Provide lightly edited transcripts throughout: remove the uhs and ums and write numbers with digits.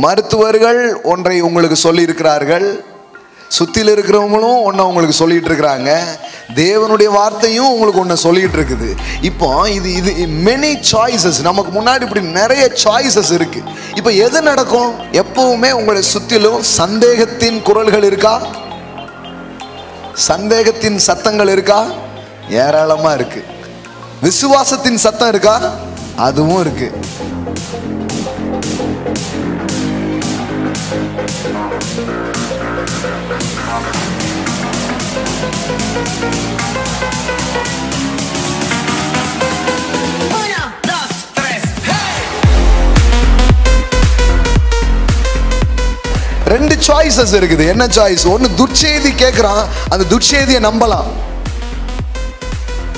மருத்துவர்கள் ஒன்றை உங்களுக்கு சொல்லி இருக்கிறார்கள், சுத்தில இருக்கிறவங்களும் ஒன்றை உங்களுக்கு சொல்லிட்டு இருக்கிறாங்க, தேவனுடைய வார்த்தையும் உங்களுக்கு ஒன்று சொல்லிட்டு இருக்குது. இப்போ இது மெனி சாய்ஸஸ், நமக்கு முன்னாடி இப்படி நிறைய சாய்ஸஸ் இருக்கு. இப்போ எது நடக்கும்? எப்பவுமே உங்களை சுத்திலும் சந்தேகத்தின் குரல்கள் இருக்கா? சந்தேகத்தின் சத்தங்கள் இருக்கா? ஏராளமா இருக்கு. விசுவாசத்தின் சத்தம் இருக்கா? அதுவும் இருக்கு. ரெண்டு சாய்ஸஸ் இருக்குது. என்ன சாய்ஸ்? ஒன்னு துர்ச்செய்தி கேட்கிறான், அந்த துர்ச்செய்தியை நம்பலாம்.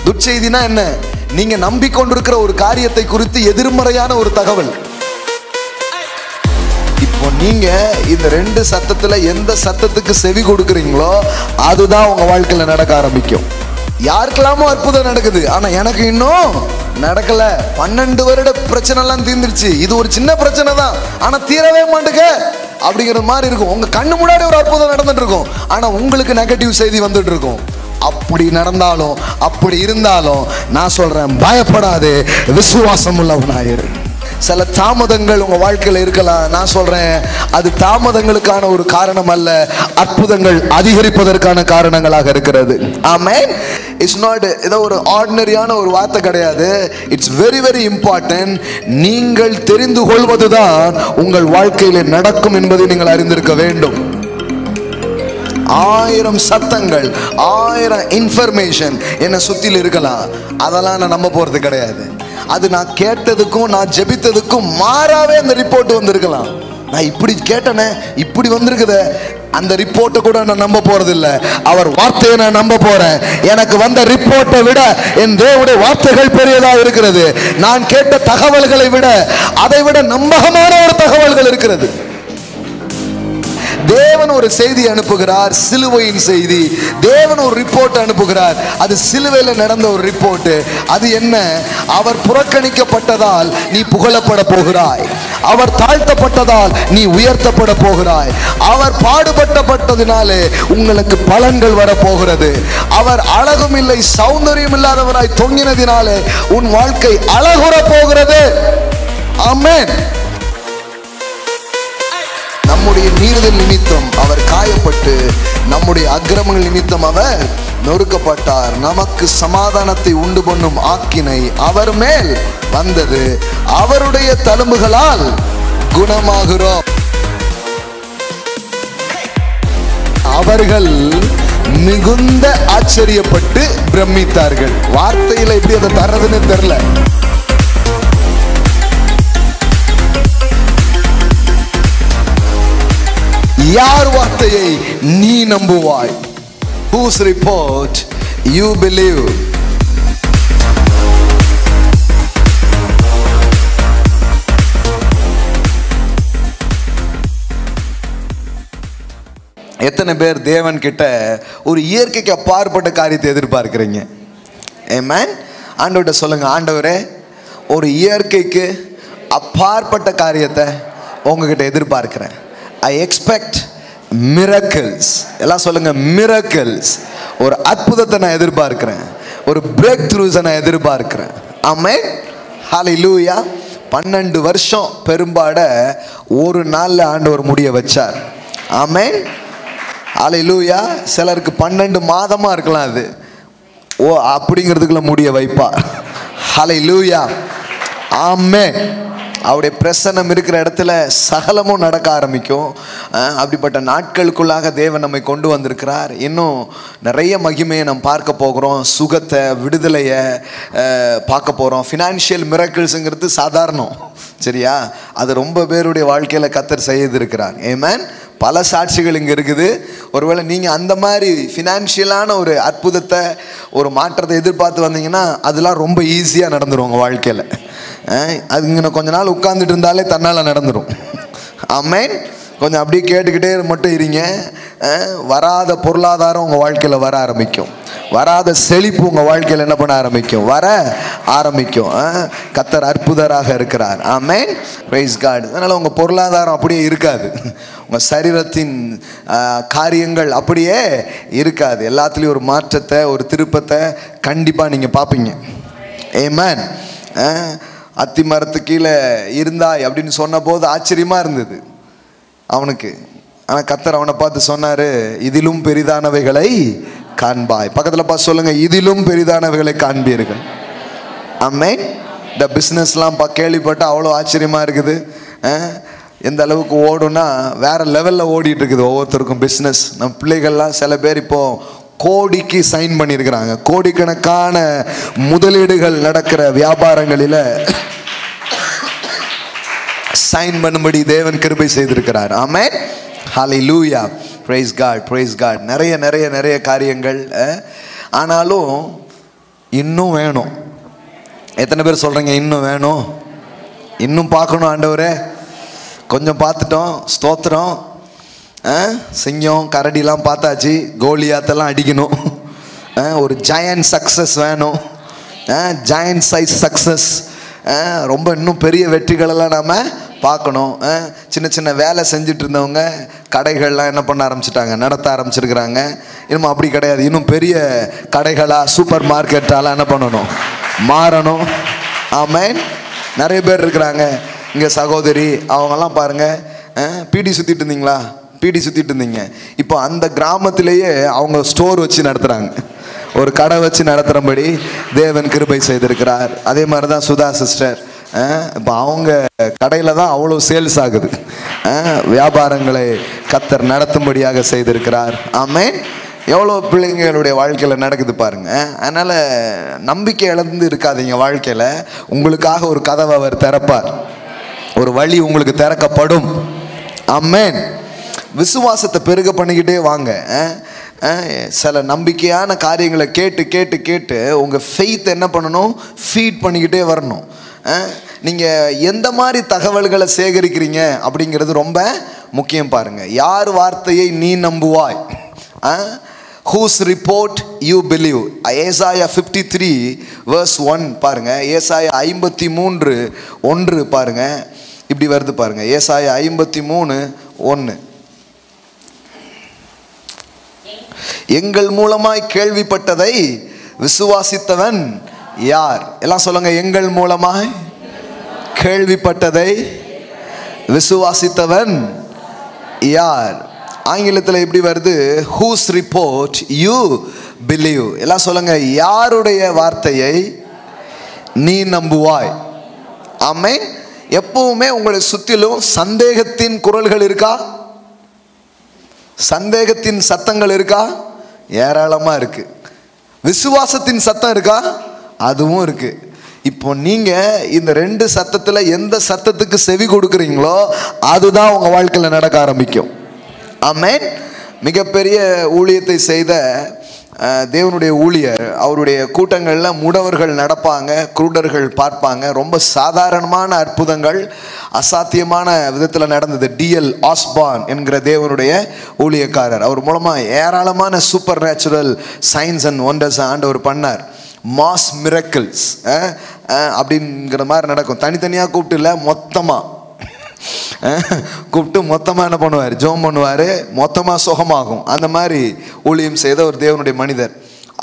துர்ச்செய்தினா என்ன? நீங்க நம்பிக்கொண்டிருக்கிற ஒரு காரியத்தை குறித்து எதிர்மறையான ஒரு தகவல். இப்போ நீங்க இந்த ரெண்டு சத்தத்துல எந்த சத்தத்துக்கு செவி கொடுக்குறீங்களோ அதுதான் உங்க வாழ்க்கையில நடக்க ஆரம்பிக்கும். யாருக்கெல்லாமோ அற்புதம் நடக்குது, ஆனா எனக்கு இன்னும் நடக்கல. 12 வருட பிரச்சனை எல்லாம் தீர்ந்துருச்சு, இது ஒரு சின்ன பிரச்சனை தான், ஆனா தீரவே மாட்டேங்க அப்படிங்கிற மாதிரி இருக்கும். உங்க கண்ணு முன்னாடி ஒரு அற்புதம் நடந்துட்டு இருக்கும், ஆனா உங்களுக்கு நெகட்டிவ் செய்தி வந்துட்டு இருக்கும். அப்படி நடந்தாலும் அப்படி இருந்தாலும் நான் சொல்றேன், பயப்படாதே, விசுவாசம் உள்ளவனாயிரு. சில தாமதங்கள் உங்க வாழ்க்கையில இருக்கலாம். நான் சொல்றேன், அது தாமதங்களுக்கான ஒரு காரணம் அல்ல, அற்புதங்கள் அதிகரிப்பதற்கான காரணங்களாக இருக்கிறது. ஆமென். இட்ஸ் நாட் ஏதோ ஒரு ஆர்டினரியான ஒரு வார்த்தை கிடையாது. It's very very important. நீங்கள் தெரிந்து கொள்வதுதான் உங்கள் வாழ்க்கையில நடக்கும் என்பதை நீங்கள் அறிந்திருக்க வேண்டும். 1000 சத்தங்கள், 1000 இன்ஃபர்மேஷன் என்ன சுத்தில இருக்கலாம், அதெல்லாம் நான் நம்ப போறது கிடையாது. அது நான் கேட்டதுக்கும் நான் ஜெபித்ததுக்கும் மாறாவே அந்த ரிப்போர்ட் வந்திருக்கலாம். நான் இப்படி கேட்டனே, இப்படி வந்திருக்குது, அந்த ரிப்போர்ட்டை கூட நான் நம்ப போறது இல்லை. அவர் வார்த்தையை நான் நம்ப போறேன். எனக்கு வந்த ரிப்போர்ட்டை விட என் தேவனுடைய வார்த்தைகள் பெரியதாக இருக்கிறது. நான் கேட்ட தகவல்களை விட அதை விட நம்பகமான ஒரு தகவல்கள் இருக்கிறது. தேவன் ஒரு செய்தி அனுப்புகிறார், சிலுவையின் செய்தி. தேவன் ஒரு ரிப்போர்ட் அனுப்புகிறார், அது சிலுவையில் நடந்த ஒரு ரிப்போர்ட். அது என்ன? அவர் புறக்கணிக்கப்பட்டதால் நீ புகழப்பட போகிறாய், அவர் தாழ்த்தப்பட்டதால் நீ உயர்த்தப்பட போகிறாய், அவர் பாடுபட்டப்பட்டதினாலே உங்களுக்கு பலன்கள் வரப்போகிறது, அவர் அழகும் இல்லை சௌந்தரியம் இல்லாதவராய் தொங்கினதினாலே உன் வாழ்க்கை அழகுற போகிறது. ஆமென். நம்முடைய மீறுதல் நிமித்தம் அவர் காயப்பட்டு, நம்முடைய அக்கிரமங்கள் நிமித்தம் அவர் நொறுக்கப்பட்டார். நமக்கு சமாதானத்தை உண்டு பண்ணும் ஆக்கினை அவர் மேல் வந்தது, அவருடைய தழும்புகளால் குணமாகிறோம். அவர்கள் மிகுந்த ஆச்சரியப்பட்டு பிரமித்தார்கள். வார்த்தையில எப்படி அதை தர்றதுன்னு தெரியல. யார் வார்த்தையை நீ நம்புவாய்? Whose report you believe? எத்தனை பேர் தேவன் கிட்ட ஒரு இயற்கைக்கு அப்பாற்பட்ட காரியத்தை எதிர்பார்க்கிறீங்க? ஆமென். ஆண்டவர்கிட்ட சொல்லுங்க, ஆண்டவரே, ஒரு இயற்கைக்கு அப்பாற்பட்ட காரியத்தை உங்ககிட்ட எதிர்பார்க்கிறேன். I expect miracles. எல்லாம் சொல்லுங்க, miracles. ஒரு அற்புதத்தை நான் எதிர்பார்க்கிறேன், ஒரு பிரேக் த்ரூஸை நான் எதிர்பார்க்கிறேன். ஆமென். ஹல்லேலூயா. 12 வருஷம் பெரும்பாட ஒரு நாள்ல ஆண்டவர் முடிய வச்சார். ஆமென். ஹல்லேலூயா. சிலருக்கு 12 மாதமா இருக்கலாம், அது அப்படிங்கிறதுக்குள்ள முடிய வைப்பா. ஹல்லேலூயா. ஆமென். அவருடைய பிரசன்னம் இருக்கிற இடத்துல சகலமும் நடக்க ஆரம்பிக்கும். அப்படிப்பட்ட நாட்களுக்குள்ளாக தேவன் நம்மை கொண்டு வந்திருக்கிறார். இன்னும் நிறைய மகிமையை நம்ம பார்க்க போகிறோம். சுகத்தை, விடுதலையை பார்க்க போகிறோம். ஃபினான்ஷியல் மிரக்கிள்ஸுங்கிறது சாதாரணம், சரியா? அது ரொம்ப பேருடைய வாழ்க்கையில் கர்த்தர் செய்திருக்கிறார். ஆமென். பல சாட்சிகள் இங்கே இருக்குது. ஒருவேளை நீங்கள் அந்த மாதிரி ஃபினான்ஷியலான ஒரு அற்புதத்தை, ஒரு மாற்றத்தை எதிர்பார்த்து வந்தீங்கன்னா அதெல்லாம் ரொம்ப ஈஸியாக நடந்துடும் உங்கள் வாழ்க்கையில். அது இங்கே கொஞ்ச நாள் உட்கார்ந்துட்டு இருந்தாலே தன்னால் நடந்துடும். ஆமென். கொஞ்சம் அப்படியே கேட்டுக்கிட்டே மட்டும் இருங்க. வராத பொருளாதாரம் உங்கள் வாழ்க்கையில் வர ஆரம்பிக்கும். வராத செழிப்பு உங்கள் வாழ்க்கையில் என்ன பண்ண ஆரம்பிக்கும்? வர ஆரம்பிக்கும். கர்த்தர் அற்புதராக இருக்கிறார். ஆமென், பிரைஸ் காட். அதனால் உங்கள் பொருளாதாரம் அப்படியே இருக்காது, உங்கள் சரீரத்தின் காரியங்கள் அப்படியே இருக்காது. எல்லாத்துலேயும் ஒரு மாற்றத்தை, ஒரு திருப்பத்தை கண்டிப்பாக நீங்கள் பார்ப்பீங்க. ஆமென். அத்தி மரத்து கீழே இருந்தாய் அப்படின்னு சொன்ன போது ஆச்சரியமாக இருந்தது அவனுக்கு. ஆனால் கர்த்தர் அவனை பார்த்து சொன்னார், இதிலும் பெரிதானவைகளை காண்பாய். பக்கத்தில் பார்த்து சொல்லுங்க, இதிலும் பெரிதானவைகளை காண்பீர்கள். ஆமென். இந்த பிஸ்னஸ்லாம் கேள்விப்பட்டு அவ்வளோ ஆச்சரியமாக இருக்குது. எந்த அளவுக்கு ஓடுனா வேற லெவலில் ஓடிட்டு இருக்குது ஒவ்வொருத்தருக்கும் பிஸ்னஸ். நம்ம பிள்ளைகள்லாம் சில பேர் இப்போ கோடிக்கு சைன் பண்ணியிருக்கிறாங்க. கோடிக்கணக்கான முதலீடுகள் நடக்கிற வியாபாரங்களில் சைன் பண்ணும்படி தேவன் கிருபை செய்திருக்கிறார். ஆமென், ஹல்லேலூயா, பிரைஸ் காட், பிரைஸ் காட். நிறைய நிறைய நிறைய காரியங்கள். ஆனாலும் இன்னும் வேணும். எத்தனை பேர் சொல்கிறீங்க இன்னும் வேணும், இன்னும் பார்க்கணும் ஆண்டவரே? கொஞ்சம் பார்த்துட்டோம், ஸ்தோத்திரம். சிங்கம் கரடிலாம் பார்த்தாச்சு, கோலியாத்தெல்லாம் அடிக்கணும். ஒரு ஜாயன்ட் சக்ஸஸ் வேணும், ஜாயன்ட் சைஸ் சக்ஸஸ். ரொம்ப இன்னும் பெரிய வெற்றிகளெல்லாம் நாம் பார்க்கணும். சின்ன சின்ன வேலை செஞ்சுட்டு இருந்தவங்க கடைகள்லாம் என்ன பண்ண ஆரம்பிச்சிட்டாங்க, நடத்த ஆரம்பிச்சிருக்கிறாங்க. இன்னும் அப்படி கிடையாது, இன்னும் பெரிய கடைகளாக, சூப்பர் மார்க்கெட்டாலாம் என்ன பண்ணணும், மாறணும். ஆமென். நிறைய பேர் இருக்கிறாங்க இங்கே. சகோதரி அவங்கெல்லாம் பாருங்கள், பீடி சுற்றிட்டு இருந்தீங்களா? பீடி சுற்றிட்டு இருந்தீங்க. இப்போ அந்த கிராமத்திலேயே அவங்க ஸ்டோர் வச்சு நடத்துகிறாங்க, ஒரு கடை வச்சு நடத்துகிறபடி தேவன் கிருபை செய்திருக்கிறார். அதே மாதிரி தான் சுதா சிஸ்டர். இப்போ அவங்க கடையில் தான் அவ்வளோ சேல்ஸ் ஆகுது. வியாபாரங்களை கர்த்தர் நடத்தும்படியாக செய்திருக்கிறார். ஆமென். எவ்வளோ பிள்ளைங்களுடைய வாழ்க்கையில் நடக்குது பாருங்க. அதனால் நம்பிக்கை இழந்து இருக்காதீங்க. வாழ்க்கையில் உங்களுக்காக ஒரு கதவை அவர் திறப்பார், ஒரு வழி உங்களுக்கு திறக்கப்படும். ஆமென். விசுவாசத்தை பெருக பண்ணிக்கிட்டே வாங்க. சில நம்பிக்கையான காரியங்களை கேட்டு கேட்டு கேட்டு உங்கள் ஃபெய்த் என்ன பண்ணணும், ஃபீட் பண்ணிக்கிட்டே வரணும். நீங்கள் எந்த மாதிரி தகவல்களை சேகரிக்கிறீங்க அப்படிங்கிறது ரொம்ப முக்கியம். பாருங்கள், யார் வார்த்தையை நீ நம்புவாய்? whose report you believe. ஏசாயா 53 verse 1 பாருங்க. ஏசாயா 53:1 பாருங்க. இப்படி வருது பாருங்க. ஏசாயா 53:1. எங்கள் மூலமாய் கேள்விப்பட்டதை விசுவாசித்தவன் யார்? எல்லாம் சொல்லுங்க, எங்கள் மூலமாய் கேள்விப்பட்டதை விசுவாசித்தவன் யார்? ஆங்கிலத்தில் எப்படி வருது? whose report you believe. எல்லாம் சொல்லுங்க, யாருடைய வார்த்தையை நீ நம்புவாய்? ஆமென். எப்பவுமே உங்களை சுற்றிலும் சந்தேகத்தின் குரல்கள் இருக்கா? சந்தேகத்தின் சத்தங்கள் இருக்கா? ஏராளமாக இருக்கு. விசுவாசத்தின் சத்தம் இருக்கா? அதுவும் இருக்கு. இப்போ நீங்க இந்த ரெண்டு சத்தத்தில் எந்த சத்தத்துக்கு செவி கொடுக்குறீங்களோ அதுதான் உங்க வாழ்க்கையில் நடக்க ஆரம்பிக்கும். ஆமென். மிகப்பெரிய ஊழியத்தை செய்த தேவனுடைய ஊழியர், அவருடைய கூட்டங்களில் முடவர்கள் நடப்பாங்க, குருடர்கள் பார்ப்பாங்க. ரொம்ப சாதாரணமான அற்புதங்கள் அசாத்தியமான விதத்தில் நடந்தது. டிஎல் ஆஸ்பான் என்கிற தேவனுடைய ஊழியக்காரர், அவர் மூலமாக ஏராளமான super natural science and wonders ஆண்டவர் பண்ணார். மாஸ் மிரக்கிள்ஸ் அப்படிங்கிற மாதிரி நடக்கும். தனித்தனியாக கூப்பிட்டு இல்லை, மொத்தமாக கூப்பிட்டு மொத்தமாக என்ன பண்ணுவார், ஜெபம் பண்ணுவார், மொத்தமாக சுகமாகும். அந்த மாதிரி ஊழியம் செய்த ஒரு தேவனுடைய மனிதர்.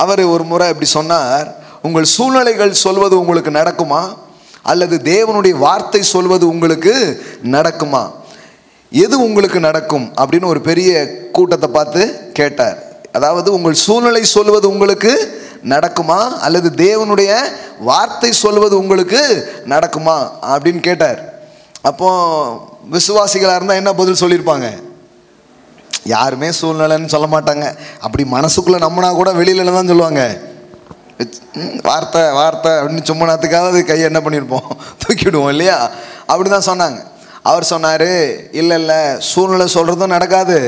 அவர் ஒரு முறை இப்படி சொன்னார், உங்கள் சூழ்நிலைகள் சொல்வது உங்களுக்கு நடக்குமா அல்லது தேவனுடைய வார்த்தை சொல்வது உங்களுக்கு நடக்குமா? எது உங்களுக்கு நடக்கும் அப்படின்னு ஒரு பெரிய கூட்டத்தை பார்த்து கேட்டார். அதாவது உங்கள் சூழ்நிலை சொல்வது உங்களுக்கு நடக்குமா அல்லது தேவனுடைய வார்த்தை சொல்வது உங்களுக்கு நடக்குமா அப்படின்னு கேட்டார். அப்போ விசுவாசிகளாக இருந்தால் என்ன பதில் சொல்லியிருப்பாங்க? யாருமே சூழ்நிலைன்னு சொல்ல மாட்டாங்க. அப்படி மனசுக்குள்ளே நம்பினா கூட வெளியில தான் சொல்லுவாங்க, வார்த்தை வார்த்தை அப்படின்னு சும்மனத்துக்காவது கையை என்ன பண்ணியிருப்போம், தூக்கிவிடுவோம் இல்லையா? அப்படி தான் சொன்னாங்க. அவர் சொன்னார், இல்லை இல்லை, சூழ்நிலை சொல்கிறதும் நடக்காது,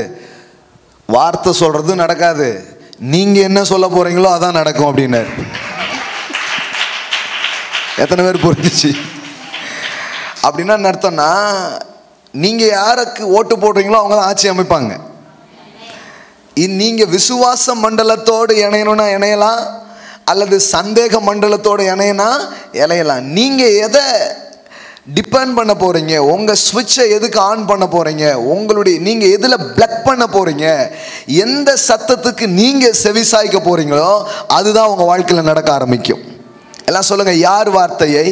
வார்த்தை சொல்கிறதும் நடக்காது, நீங்கள் என்ன சொல்ல போகிறீங்களோ அதான் நடக்கும் அப்படின்னாரு. எத்தனை பேர் புரிஞ்சிச்சு? அப்படின்னா அர்த்தம்னா நீங்கள் யாருக்கு ஓட்டு போடுறீங்களோ அவங்க தான் ஆட்சி அமைப்பாங்க. நீங்கள் விசுவாச மண்டலத்தோடு இணையணும்னா இணையலாம், அல்லது சந்தேக மண்டலத்தோடு இணையலாம். நீங்கள் எதை டிபெண்ட் பண்ண போகிறீங்க, உங்கள் ஸ்விட்சை எதுக்கு ஆன் பண்ண போகிறீங்க, நீங்கள் எதில் பிளக் பண்ண போகிறீங்க, எந்த சத்தத்துக்கு நீங்கள் செவிசாய்க்க போகிறீங்களோ அதுதான் உங்கள் வாழ்க்கையில் நடக்க ஆரம்பிக்கும். எல்லாம் சொல்லுங்கள், யார் வார்த்தையை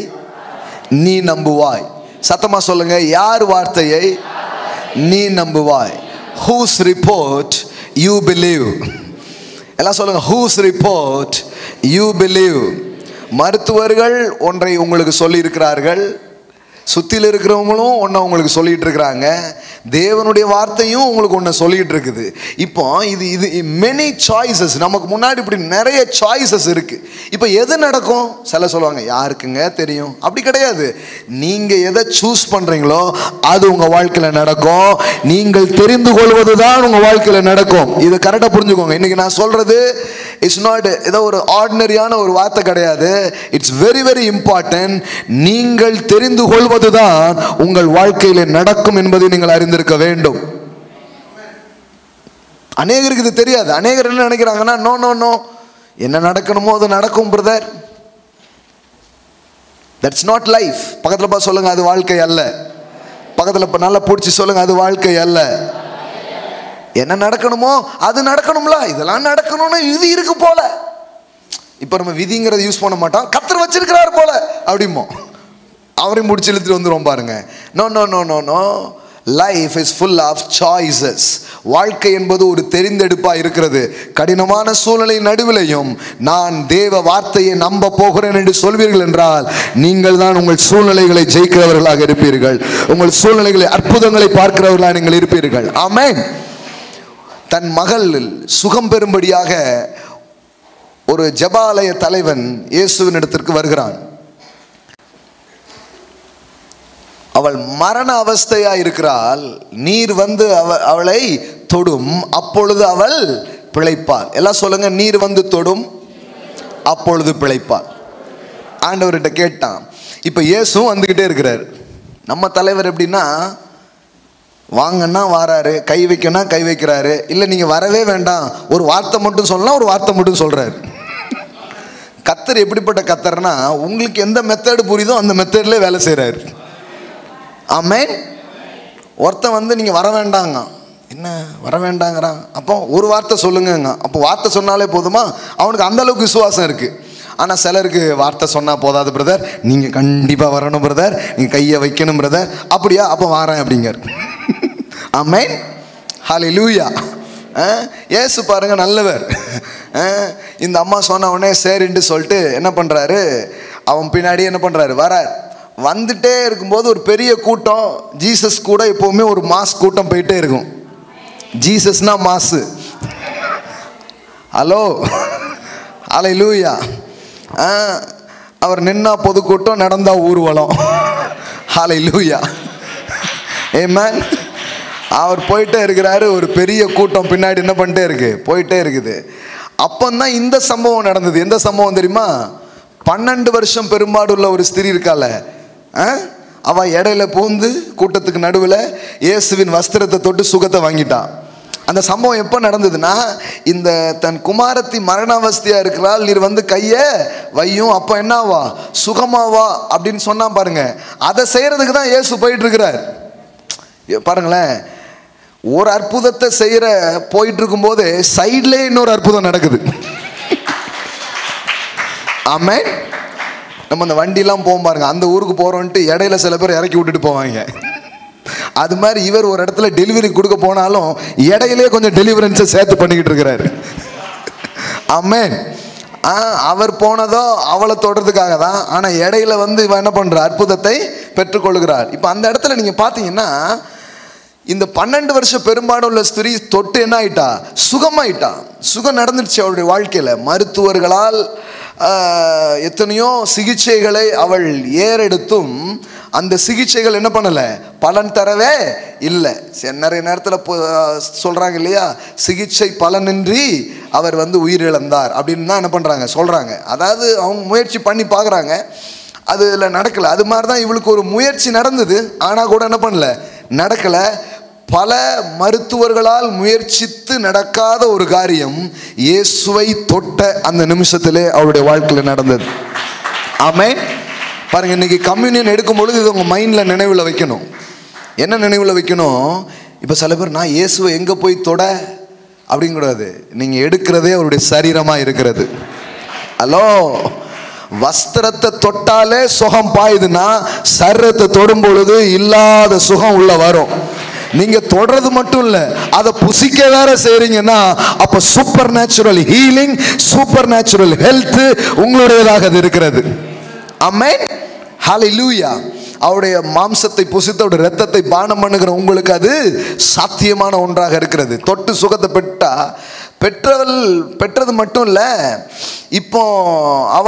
நீ நம்புவாய்? சத்தமாக சொல்லுங்கள், யார் வார்த்தையை நீ நம்புவாய்? whose report you believe. எல்லாம் சொல்லுங்க, whose report you believe. மருத்துவர்கள் ஒன்றை உங்களுக்கு சொல்லி இருக்கிறார்கள், சுற்றியில் இருக்கிறவங்களும் ஒன்றை உங்களுக்கு சொல்லிகிட்டு இருக்கிறாங்க, தேவனுடைய வார்த்தையும் உங்களுக்கு ஒன்று சொல்லிகிட்டு இருக்குது. இப்போ இது மெனி சாய்ஸஸ், நமக்கு முன்னாடி இப்படி நிறைய சாய்ஸஸ் இருக்குது. இப்போ எது நடக்கும்? சில சொல்லுவாங்க, யாருக்குங்க தெரியும். அப்படி கிடையாது. நீங்கள் எதை சூஸ் பண்ணுறீங்களோ அது உங்கள் வாழ்க்கையில் நடக்கும். நீங்கள் தெரிந்து கொள்வது தான் உங்கள் வாழ்க்கையில் நடக்கும். இது கரெக்டாக புரிஞ்சுக்கோங்க. இன்றைக்கி நான் சொல்கிறது இட்ஸ் நாட் ஏதோ ஒரு ஆர்டினரியான ஒரு வார்த்தை கிடையாது. It's very very important. நீங்கள் தெரிந்து கொள்வது தான் உங்கள் வாழ்க்கையில் நடக்கும் என்பதை நீங்கள் அறிந்திருக்க வேண்டும். அநேகருக்கு இது தெரியாது. அநேகர் என்ன நினைக்கிறாங்கன்னா, நோ நோ நோ, என்ன நடக்கணுமோ அது நடக்கும் பிரதர். That's not life. பக்கத்தில் பார்த்து சொல்லுங்க, அது வாழ்க்கை அல்ல. பக்கத்தில் நல்லா பிடிச்சி சொல்லுங்க, அது வாழ்க்கை அல்ல. என்ன நடக்கணுமோ அது நடக்கணும்ல, இதெல்லாம் நடக்கணும்னு விதி இருக்கு போல. இப்போ நம்ம விதிங்கிறத யூஸ் பண்ண மாட்டோம், கர்த்தர் வச்சிருக்கிறார் போல அப்படிமோ, அவரையும் முடிச்சு இழுத்துட்டு வந்துடும் பாருங்க. No no no no no, life is full of choices. வாழ்க்கை என்பது ஒரு தெரிந்தெடுப்பாக இருக்கிறது. கடினமான சூழ்நிலை நடுவிலையும் நான் தேவ வார்த்தையை நம்ப போகிறேன் என்று சொல்வீர்கள் என்றால் நீங்கள் தான் உங்கள் சூழ்நிலைகளை ஜெயிக்கிறவர்களாக இருப்பீர்கள். உங்கள் சூழ்நிலைகளை அற்புதங்களை பார்க்கிறவர்களாக நீங்கள் இருப்பீர்கள். ஆமென். தன் மகள் சுகம் பெறும்படியாக ஒரு ஜெபாலய தலைவன் இயேசுவின் இடத்திற்கு வருகிறான். அவள் மரண அவஸ்தையா இருக்கிறாள். நீர் வந்து அவளை தொடும், அப்பொழுது அவள் பிழைப்பாள். எல்லாம் சொல்லுங்க, நீர் வந்து தொடும், அப்பொழுது பிழைப்பாள். ஆண்டவர்கிட்ட கேட்டான். இப்போ இயேசுவும் வந்துக்கிட்டே இருக்கிறார். நம்ம தலைவர் எப்படின்னா, வாங்கன்னா வாராரு, கை வைக்கனா கை வைக்கிறாரு, இல்லை நீங்கள் வரவே வேண்டாம், ஒரு வார்த்தை மட்டும் சொல்லலாம், ஒரு வார்த்தை மட்டும் சொல்கிறாரு. கத்தர் எப்படிப்பட்ட கத்தர்னா, உங்களுக்கு எந்த மெத்தடு புரியுதோ அந்த மெத்தட்லேயே வேலை செய்கிறாரு. ஆமென். ஒருத்தன் வந்து நீங்கள் வர வேண்டாங்க, என்ன வர வேண்டாங்கிறான், அப்போ ஒரு வார்த்தை சொல்லுங்கங்க. அப்போ வார்த்தை சொன்னாலே போதுமா? அவனுக்கு அந்த அளவுக்கு விசுவாசம் இருக்குது. ஆனால் சிலருக்கு வார்த்தை சொன்னால் போதாது பிரதர், நீங்கள் கண்டிப்பாக வரணும் பிரதர், நீங்கள் கையை வைக்கணும் பிரதர். அப்படியா? அப்போ வாரேன் அப்படிங்கிற. ஆமென். ஹல்லேலூயா. இயேசு பாருங்க நல்லவர். இந்த அம்மா சொன்ன உடனே சரின்னு சொல்லிட்டு என்ன பண்ணுறாரு, அவன் பின்னாடி என்ன பண்ணுறாரு, வரார். வந்துட்டே இருக்கும்போது ஒரு பெரிய கூட்டம், ஜீசஸ் கூட எப்போவுமே ஒரு மாஸ் கூட்டம் போயிட்டே இருக்கும். ஜீசஸ்னா மாசு. ஹலோ, ஹல்லேலூயா. அவர் நின்னா பொதுக்கூட்டம், நடந்தா ஊர்வலம். ஹல்லேலூயா. ஆமென். அவர் போயிட்டே இருக்கிறாரு, ஒரு பெரிய கூட்டம் பின்னாடி என்ன பண்ணிட்டே இருக்கு, போயிட்டே இருக்குது. அப்பந்தான் இந்த சம்பவம் நடந்தது. எந்த சம்பவம் தெரியுமா? 12 வருஷம் பெரும்பாடு உள்ள ஒரு ஸ்திரீ இருக்கால, அவ இடையில பூந்து கூட்டத்துக்கு நடுவில் இயேசுவின் வஸ்திரத்தை தொட்டு சுகத்தை வாங்கிட்டான். அந்த சம்பவம் எப்போ நடந்ததுன்னா, இந்த தன் குமாரத்தி மரணாவஸ்தையா இருக்கிறாள், நீர் வந்து கையை வையும், அப்போ என்னவா, சுகமாவா அப்படின்னு சொன்னா பாருங்க. அதை செய்யறதுக்கு தான் இயேசு போயிட்டு இருக்கிறார். பாருங்களேன், ஒரு அற்புதத்தை செய்யற போயிட்டு இருக்கும் போது சைட்ல இன்னொரு அற்புதம் நடக்குது. ஆமென். நம்ம அந்த வண்டிலாம் போகும் பாருங்க, அந்த ஊருக்கு போறோன்ட்டு இடையில சில பேர் இறக்கி விட்டுட்டு போவாங்க. அது மாதிரி இவர் ஒரு இடத்துல டெலிவரி கொடுக்க போனாலும் இடையிலே கொஞ்சம் டெலிவரன்ஸை சேர்த்து பண்ணிக்கிட்டு இருக்கிறாரு. ஆமென். அவர் போனதோ அவளை தொடர்றதுக்காக தான், ஆனால் இடையில வந்து இவன் என்ன பண்ற, அற்புதத்தை பெற்றுக்கொள்கிறார். இப்போ அந்த இடத்துல நீங்க பார்த்தீங்கன்னா, இந்த 12 வருஷம் பெரும்பாடு உள்ள ஸ்திரீ தொட்டு என்ன ஆயிட்டா, சுகமாயிட்டா. சுகம் நடந்துருச்சு அவளுடைய வாழ்க்கையில. மருத்துவர்களால் எத்தனையோ சிகிச்சைகளை அவள் ஏறெடுத்தும் அந்த சிகிச்சைகள் என்ன பண்ணலை, பலன் தரவே இல்லை. நிறைய நேரத்தில் சொல்கிறாங்க இல்லையா, சிகிச்சை பலனின்றி அவர் வந்து உயிரிழந்தார் அப்படின்னு தான் என்ன பண்ணுறாங்க, சொல்கிறாங்க. அதாவது அவங்க முயற்சி பண்ணி பார்க்குறாங்க, அதில் நடக்கலை. அது மாதிரி தான் இவளுக்கு ஒரு முயற்சி நடந்தது, ஆனால் கூட என்ன பண்ணல, நடக்கலை. பல மருத்துவர்களால் முயற்சித்து நடக்காத ஒரு காரியம் இயேசுவை தொட்ட அந்த நிமிஷத்திலே அவருடைய வாழ்க்கையில் நடந்தது. ஆமென். பாருங்க, இன்னைக்கு கம்யூனியன் எடுக்கும் பொழுது இது உங்கள் மைண்டில் நினைவில் வைக்கணும். என்ன நினைவில் வைக்கணும்? இப்போ சில பேர் நான் இயேசுவை எங்கே போய் தொட அப்படிங்கிறது, நீங்கள் எடுக்கிறதே அவருடைய சரீரமாக இருக்கிறது. ஹலோ, வஸ்திரத்தை தொட்டாலே சுகம் பாயுதுன்னா சரீரத்தை தொடும் பொழுது இல்லாத சுகம் உள்ள வரும். நீங்க தொடறது மட்டும் இல்ல, அதை புசிக்க வேற செய்றீங்கன்னா அப்ப supernatural healing, supernatural health உங்களுடையதாக இருக்கிறது. ஆமென். ஹல்லேலூயா. அவருடைய மாம்சத்தை புசித்து அவருடைய ரத்தத்தை பானம் பண்ணுகிற உங்களுக்கு அது சாத்தியமான ஒன்றாக இருக்கிறது. தொட்டு சுகத்தை பெற்றது மட்டும் இல்ல, இப்போ அவ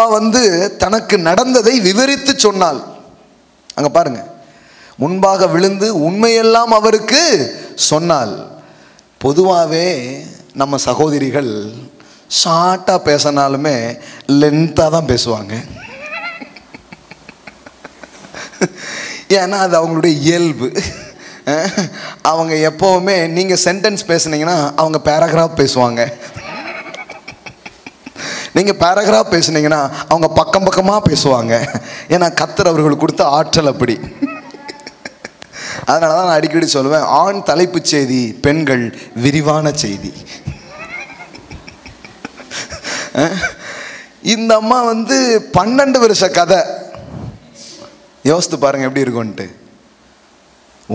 தனக்கு நடந்ததை விவரித்து சொன்னாள். அங்க பாருங்க, முன்பாக விழுந்து உண்மையெல்லாம் அவருக்கு சொன்னாள். பொதுவாகவே நம்ம சகோதரிகள் ஷார்ட்டாக பேசினாலுமே லென்த்தாக தான் பேசுவாங்க. ஏன்னா அது அவங்களுடைய இயல்பு. அவங்க எப்போவுமே நீங்கள் சென்டென்ஸ் பேசுனீங்கன்னா அவங்க பேராகிராஃப் பேசுவாங்க. நீங்கள் பேராகிராஃப் பேசுனீங்கன்னா அவங்க பக்கம் பக்கமாக பேசுவாங்க. ஏன்னா கர்த்தர் அவர்களுக்கு கொடுத்த ஆற்றல் அப்படி. அதனால தான் நான் அடிக்கடி சொல்லுவேன், ஆண் தலைப்பு செய்தி, பெண்கள் விரிவான செய்தி. இந்த அம்மா 12 வருஷ கதை. யோசித்து பாருங்க எப்படி இருக்கும்ன்ட்டு.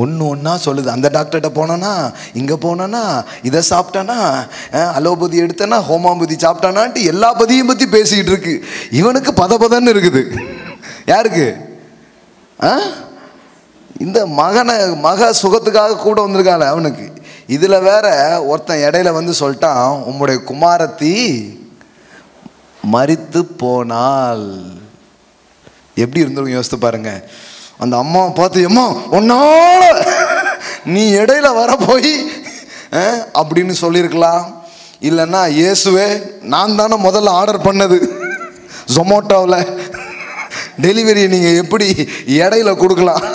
ஒன்று ஒன்றா சொல்லுது. அந்த டாக்டர்கிட்ட போனானா, இங்கே போனானா, இதை சாப்பிட்டானா, அலோபதி எடுத்தனா, ஹோமாபதி சாப்பிட்டானான்ட்டு எல்லா பதியும் பற்றி பேசிக்கிட்டு இருக்கு. இவனுக்கு பதன்னு இருக்குது. யாருக்கு? இந்த மக சுகத்துக்காக கூட வந்திருக்காள் அவனுக்கு. இதில் வேற ஒருத்தன் இடையில சொல்லிட்டான், உம்முடைய குமாரத்தி மரித்து போனாள். எப்படி இருந்திருக்கும் யோசித்து பாருங்க. அந்த அம்மாவை பார்த்து, அம்மா ஒன்னால நீ இடையில வர போய் அப்படின்னு சொல்லியிருக்கலாம். இல்லைன்னா, இயேசுவே நான் தானே முதல்ல ஆர்டர் பண்ணது ஜொமேட்டோவில், டெலிவரியை நீங்கள் எப்படி இடையில கொடுக்கலாம்,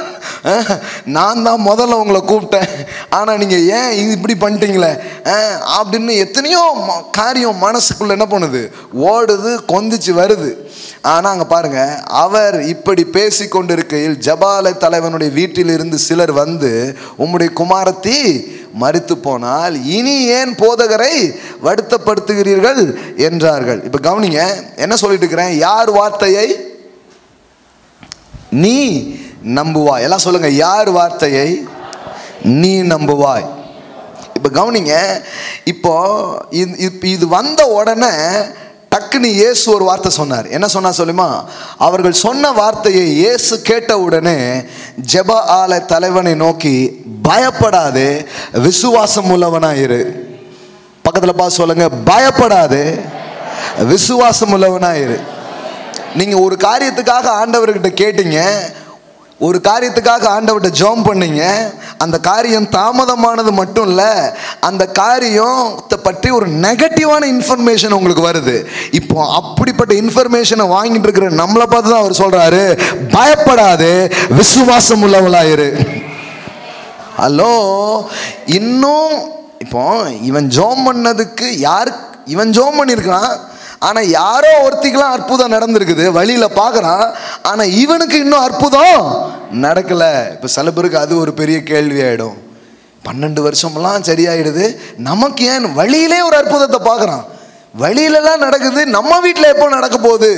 நான் தான் முதல்ல உங்களை கூப்பிட்டேன், ஆனால் நீங்கள் ஏன் இப்படி பண்ணிட்டீங்களே அப்படின்னு எத்தனையோ காரியம் மனசுக்குள்ள என்ன பண்ணுது, ஓடுது, கொந்திச்சு வருது. ஆனால் அங்கே பாருங்க, அவர் இப்படி பேசி கொண்டிருக்கையில் ஜபால தலைவனுடைய வீட்டில் இருந்து சிலர் உம்முடைய குமாரத்தி மரித்து போனால் இனி ஏன் போதகரை வருத்தப்படுத்துகிறீர்கள் என்றார்கள். இப்போ கவனிங்க, என்ன சொல்லிட்டு இருக்கிறேன்? யார் வார்த்தையை நீ நம்புவாய்? எல்லாம் சொல்லுங்க, யார் வார்த்தையை நீ நம்புவாய்? இப்போ கவனிங்க, இப்போ இது வந்த உடனே டக்குன்னு இயேசு ஒரு வார்த்தை சொன்னார். என்ன சொன்னா சொல்லுமா? அவர்கள் சொன்ன வார்த்தையை இயேசு கேட்ட உடனே ஜெப ஆலய தலைவனை நோக்கி, பயப்படாதே, விசுவாசம் உள்ளவனாயிரு. பக்கத்தில் பார்த்து சொல்லுங்க, பயப்படாதே, விசுவாசம் உள்ளவனாயிரு. நீங்க ஒரு காரியத்துக்காக ஆண்டவர்கிட்ட கேட்டீங்க, ஒரு காரியத்துக்காக ஆண்டவர்கிட்ட ஜெபம் பண்ணீங்க. அந்த காரியம் தாமதமானது மட்டும் இல்லை, அந்த காரியத்தை பற்றி ஒரு நெகட்டிவான இன்ஃபர்மேஷன் உங்களுக்கு வருது. இப்போ அப்படிப்பட்ட இன்ஃபர்மேஷனை வாங்கிட்டு இருக்கிற நம்மளை பார்த்து தான் அவர் சொல்றாரு, பயப்படாதே, விசுவாசம் உள்ளவளாயிரு. ஹலோ, இன்னும் இப்போ இவன் ஜெபம் பண்ணதுக்கு இவன் ஜெபம் பண்ணியிருக்கான், ஆனால் யாரோ ஒருத்திக்கெல்லாம் அற்புதம் நடந்திருக்குது, வழியில் பார்க்குறான். ஆனால் இவனுக்கு இன்னும் அற்புதம் நடக்கலை. இப்போ சில பேருக்கு அது ஒரு பெரிய கேள்வி ஆகிடும். 12 வருஷமெல்லாம் சரியாயிடுது, நமக்கு ஏன் வழியிலே ஒரு அற்புதத்தை பார்க்குறான், வழியிலலாம் நடக்குது, நம்ம வீட்டில் எப்போ நடக்க போகுது?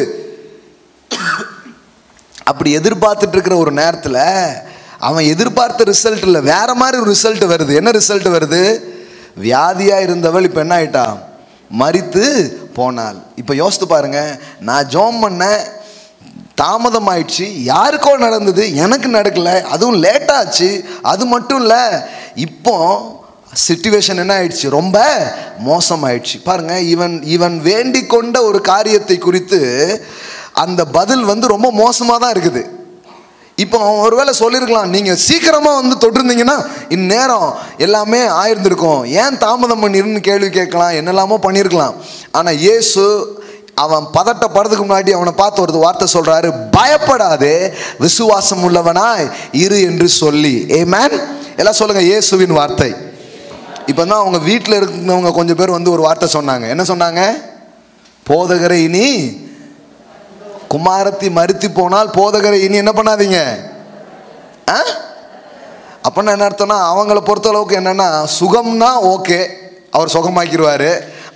அப்படி எதிர்பார்த்துட்டு இருக்கிற ஒரு நேரத்தில் அவன் எதிர்பார்த்த ரிசல்ட் இல்லை, வேற மாதிரி ஒரு ரிசல்ட் வருது. என்ன ரிசல்ட் வருது? வியாதியாக இருந்தவள் இப்போ என்ன ஆயிட்டா? மரித்து போனாள். இப்போ யோசித்து பாருங்க, நான் ஜெபம் பண்ண தாமதம் ஆயிடுச்சு, யாருக்கோ நடந்தது, எனக்கு நடக்கல, அதுவும் லேட்டாச்சு. அது மட்டும் இல்லை, இப்போ சிச்சுவேஷன் என்ன ஆயிடுச்சு? ரொம்ப மோசமாயிடுச்சு. பாருங்க, இவன் வேண்டிக் கொண்ட ஒரு காரியத்தை குறித்து அந்த பதில் ரொம்ப மோசமாக தான் இருக்குது. இப்போ அவன் ஒருவேளை சொல்லியிருக்கலாம், நீங்கள் சீக்கிரமாக தொட்டிருந்தீங்கன்னா இந்நேரம் எல்லாமே ஆயிருந்திருக்கும், ஏன் தாமதம் பண்ணிருன்னு கேள்வி கேட்கலாம், என்னெல்லாமோ பண்ணியிருக்கலாம். ஆனால் இயேசு அவன் பதட்டப்படுறதுக்கு முன்னாடி அவனை பார்த்து ஒரு வார்த்தை சொல்கிறாரு, பயப்படாதே, விசுவாசம் உள்ளவனாய் இரு என்று சொல்லி. ஆமென். எல்லாம் சொல்லுங்க, இயேசுவின் வார்த்தை. இப்போ தான் அவங்க வீட்டில் இருந்தவங்க கொஞ்சம் பேர் வந்து ஒரு வார்த்தை சொன்னாங்க. என்ன சொன்னாங்க? போதகரை இனி குமாரத்தி மரித்து போனால் போதகரை இனி என்ன பண்ணாதீங்க. அப்படின்னா என்ன அர்த்தம்னா, அவங்கள பொறுத்த அளவுக்கு என்னன்னா, சுகம்னா ஓகே, அவர் சுகமாக்கிடுவார்.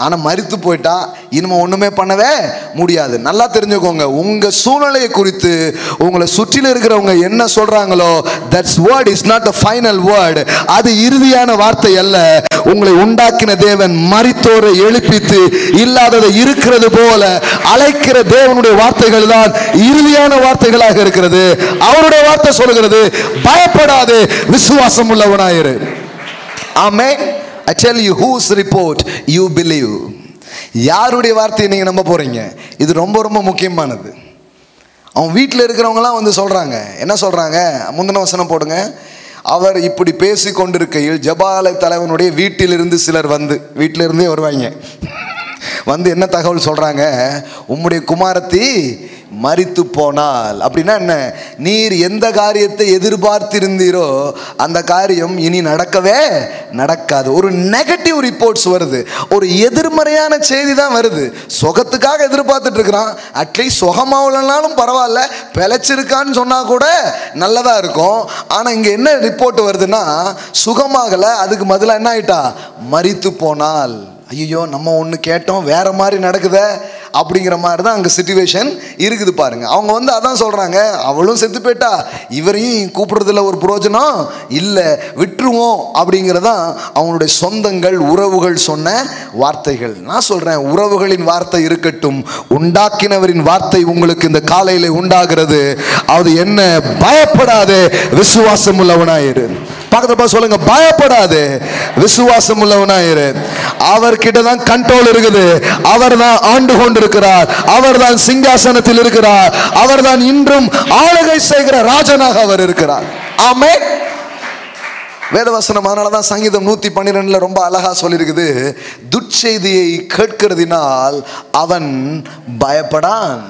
ஆனால் மரித்து போயிட்டா இனிமே ஒன்றுமே பண்ணவே முடியாது. நல்லா தெரிஞ்சுக்கோங்க, உங்கள் சூழ்நிலையை குறித்து உங்களை சுற்றில இருக்கிறவங்க என்ன சொல்கிறாங்களோ, that's word is not the final word. அது இறுதியான வார்த்தை அல்ல. உங்களை உண்டாக்கின தேவன் மரித்தோரை எழுப்பித்து இல்லாததை இருக்கிறது போல அழைக்கிற தேவனுடைய வார்த்தைகள் தான் இறுதியான வார்த்தைகளாக இருக்கிறது. அவருடைய வார்த்தை சொல்கிறது, பயப்படாதே, விசுவாசம் உள்ளவனாயிரு. ஆமென். I tell you whose report you believe. யாருடைய வார்த்தையை நீங்கள் நம்ப போகிறீங்க? இது ரொம்ப ரொம்ப முக்கியமானது. அவன் வீட்டில் இருக்கிறவங்களாம் வந்து சொல்கிறாங்க. என்ன சொல்கிறாங்க? முந்தின வசனம் போடுங்க. அவர் இப்படி பேசி கொண்டிருக்கையில் ஜெபாலய தலைவனுடைய வீட்டிலிருந்து சிலர் வந்து, வீட்டிலிருந்தே வருவாங்க, வந்து என்ன தகவல் சொல்கிறாங்க? உம்முடைய குமாரத்தி மரித்து போனால். அப்படின்னா என்ன? நீர் எந்த காரியத்தை எதிர்பார்த்திருந்தீரோ அந்த காரியம் இனி நடக்கவே நடக்காது. ஒரு நெகட்டிவ் ரிப்போர்ட்ஸ் வருது, ஒரு எதிர்மறையான செய்தி தான் வருது. சுகத்துக்காக எதிர்பார்த்துட்டு இருக்கிறான். அட்லீஸ்ட் சுகமாகலனாலும் பரவாயில்ல, பிழைச்சிருக்கான்னு சொன்னால் கூட நல்லதாக இருக்கும். ஆனால் இங்கே என்ன ரிப்போர்ட் வருதுன்னா, சுகமாகலை, அதுக்கு பதிலாக என்ன ஆயிட்டா? மரித்து போனால். ஐயோ, நம்ம ஒன்று கேட்டோம், வேற மாதிரி நடக்குது அப்படிங்கிற மாதிரி தான் அங்கே சிச்சுவேஷன் இருக்குது பாருங்க. அவங்க வந்து அதான் சொல்கிறாங்க, அவளும் செத்து போயிட்டா, இவரையும் கூப்பிடுறதுல ஒரு பிரயோஜனம் இல்லை, விட்டுருவோம் அப்படிங்கிறதான் அவங்களுடைய சொந்தங்கள் உறவுகள் சொன்ன வார்த்தைகள். நான் சொல்கிறேன், உறவுகளின் வார்த்தை இருக்கட்டும், உண்டாக்கினவரின் வார்த்தை உங்களுக்கு இந்த காலையில் உண்டாகிறது. அது என்ன? பயப்படாதே, விசுவாசம் உள்ளவனாயிரு. பக்கத்துல சொல்லுங்க, பயப்படாதே, விசுவாசம் உள்ளவனாயிரு. அவர்கிட்ட தான் கண்ட்ரோல் இருக்குது. அவர் தான் ஆண்டு கொண்டிருக்கிறார். அவர் தான் சிங்காசனத்தில் இருக்கிறார். அவர் தான் இன்றும் ஆளுகை செய்கிற ராஜனாக அவர் இருக்கிறார். ஆமென். வேதவசனம் அதனால தான் சங்கீதம் 112 ரொம்ப அழகா சொல்லியிருக்குது, துட்செய்தியை கேட்கிறதினால் அவன் பயப்படான்,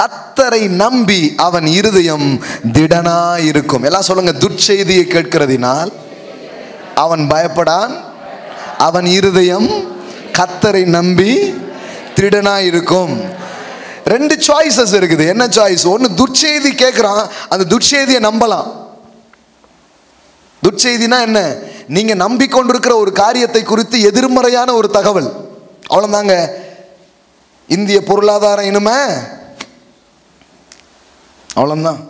கர்த்தரை நம்பி அவன் இருதயம் திடனாயிருக்கும். எல்லாம் சொல்லுங்க, துட்செய்தியை கேட்கிறதினால் அவன் பயப்படான், அவன் இருதயம் கர்த்தரை நம்பி திடனாயிருக்கும். ரெண்டு சாய்ஸஸ் இருக்குது. என்ன சாய்ஸ்? ஒன்று, துட்செய்தி கேட்குறான், அந்த துட்செய்தியை நம்பலாம். துட்செய்தினா என்ன? நீங்க நம்பிக்கொண்டிருக்கிற ஒரு காரியத்தை குறித்து எதிர்மறையான ஒரு தகவல், அவ்வளவுதாங்க. இந்திய பொருளாதாரம் இனிமே அவ்வளோதான்.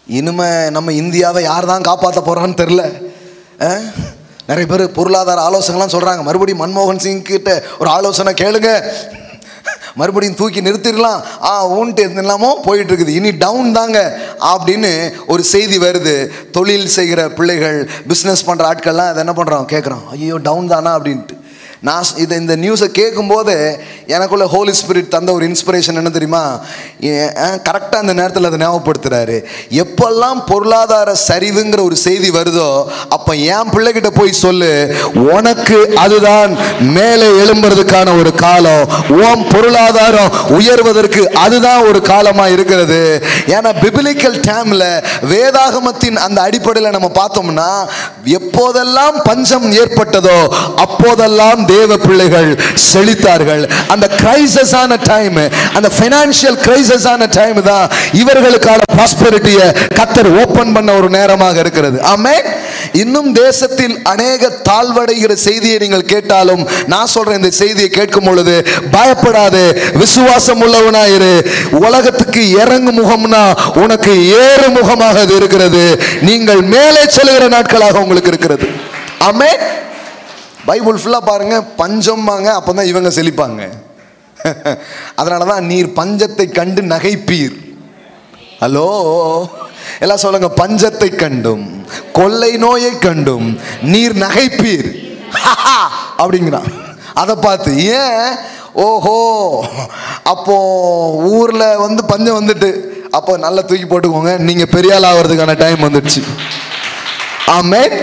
இனிமே நம்ம இந்தியாவை யார் தான் காப்பாற்ற போகிறான்னு தெரில. நிறைய பேர் பொருளாதார ஆலோசனைலாம் சொல்கிறாங்க. மறுபடியும் மன்மோகன் சிங் கிட்ட ஒரு ஆலோசனை கேளுங்க, மறுபடியும் தூக்கி நிறுத்திடலாம், ஊன்ட்டு இல்லாமோ போயிட்டு இருக்குது, இனி டவுன் தாங்க அப்படின்னு ஒரு செய்தி வருது. தொழில் செய்கிற பிள்ளைகள், பிஸ்னஸ் பண்ணுற ஆட்கள்லாம் அதை என்ன பண்ணுறோம்? கேட்குறோம், ஐயோ டவுன் தானா அப்படின்ட்டு. நான் இந்த நியூஸை கேட்கும்போது எனக்குள்ள ஹோலி ஸ்பிரிட் தந்த ஒரு இன்ஸ்பிரேஷன் என்ன தெரியுமா? கரெக்டாக அந்த நேரத்தில் அதை ஞாபகப்படுத்துகிறாரு. எப்பெல்லாம் பொருளாதார சரிவுங்கிற ஒரு செய்தி வருதோ அப்போ என் பிள்ளைகிட்ட போய் சொல்லு, உனக்கு அதுதான் மேலே எழும்புறதுக்கான ஒரு காலம், உன் பொருளாதாரம் உயர்வதற்கு அதுதான் ஒரு காலமாக இருக்கிறது. ஏன்னா பிபிலிக்கல் டைமில், வேதாகமத்தின் அந்த அடிப்படையில் நம்ம பார்த்தோம்னா, எப்போதெல்லாம் பஞ்சம் ஏற்பட்டதோ அப்போதெல்லாம் தேவ பிள்ளைகள் செழித்தார்கள். அந்த கிரைசிஸான டைம், அந்த ஃபைனான்சியல் கிரைசிஸான டைம் தான் இவர்களுக்கான ப்ராஸ்பெரிட்டியை கர்த்தர் ஓபன் பண்ண ஒரு நேரமாக இருக்கிறது. ஆமென். இன்னும் தேசத்தில் அநேக தாழ்வடைகிற செய்தியை நீங்கள் கேட்டாலும், நான் சொல்றேன், இந்த செய்தியை கேட்கும் பொழுது பயப்படாதே, விசுவாசம் உள்ளவனாயிரு. உலகத்துக்கு இறங்கு முகம்னா உனக்கு ஏறு முகமாக அது இருக்கிறது. நீங்கள் மேலே செல்கிற நாட்களாக உங்களுக்கு இருக்கிறது. ஆமென். பைபிள் ஃபுல்லாக பாருங்க, பஞ்சம் வாங்க, அப்போ தான் இவங்க செழிப்பாங்க. அதனால தான் நீர் பஞ்சத்தை கண்டு நகைப்பீர். ஹலோ, எல்லாம் சொல்லுங்க, பஞ்சத்தை கண்டும் கொள்ளை நோயை கண்டும் நீர் நகைப்பீர் அப்படிங்கிறான். அதை பார்த்து ஏன்? ஓஹோ, அப்போ ஊரில் வந்து பஞ்சம் வந்துட்டு, அப்போ நல்லா தூக்கி போட்டுக்கோங்க, நீங்கள் பெரிய ஆள் ஆகிறதுக்கான டைம் வந்துடுச்சு. ஆமென்.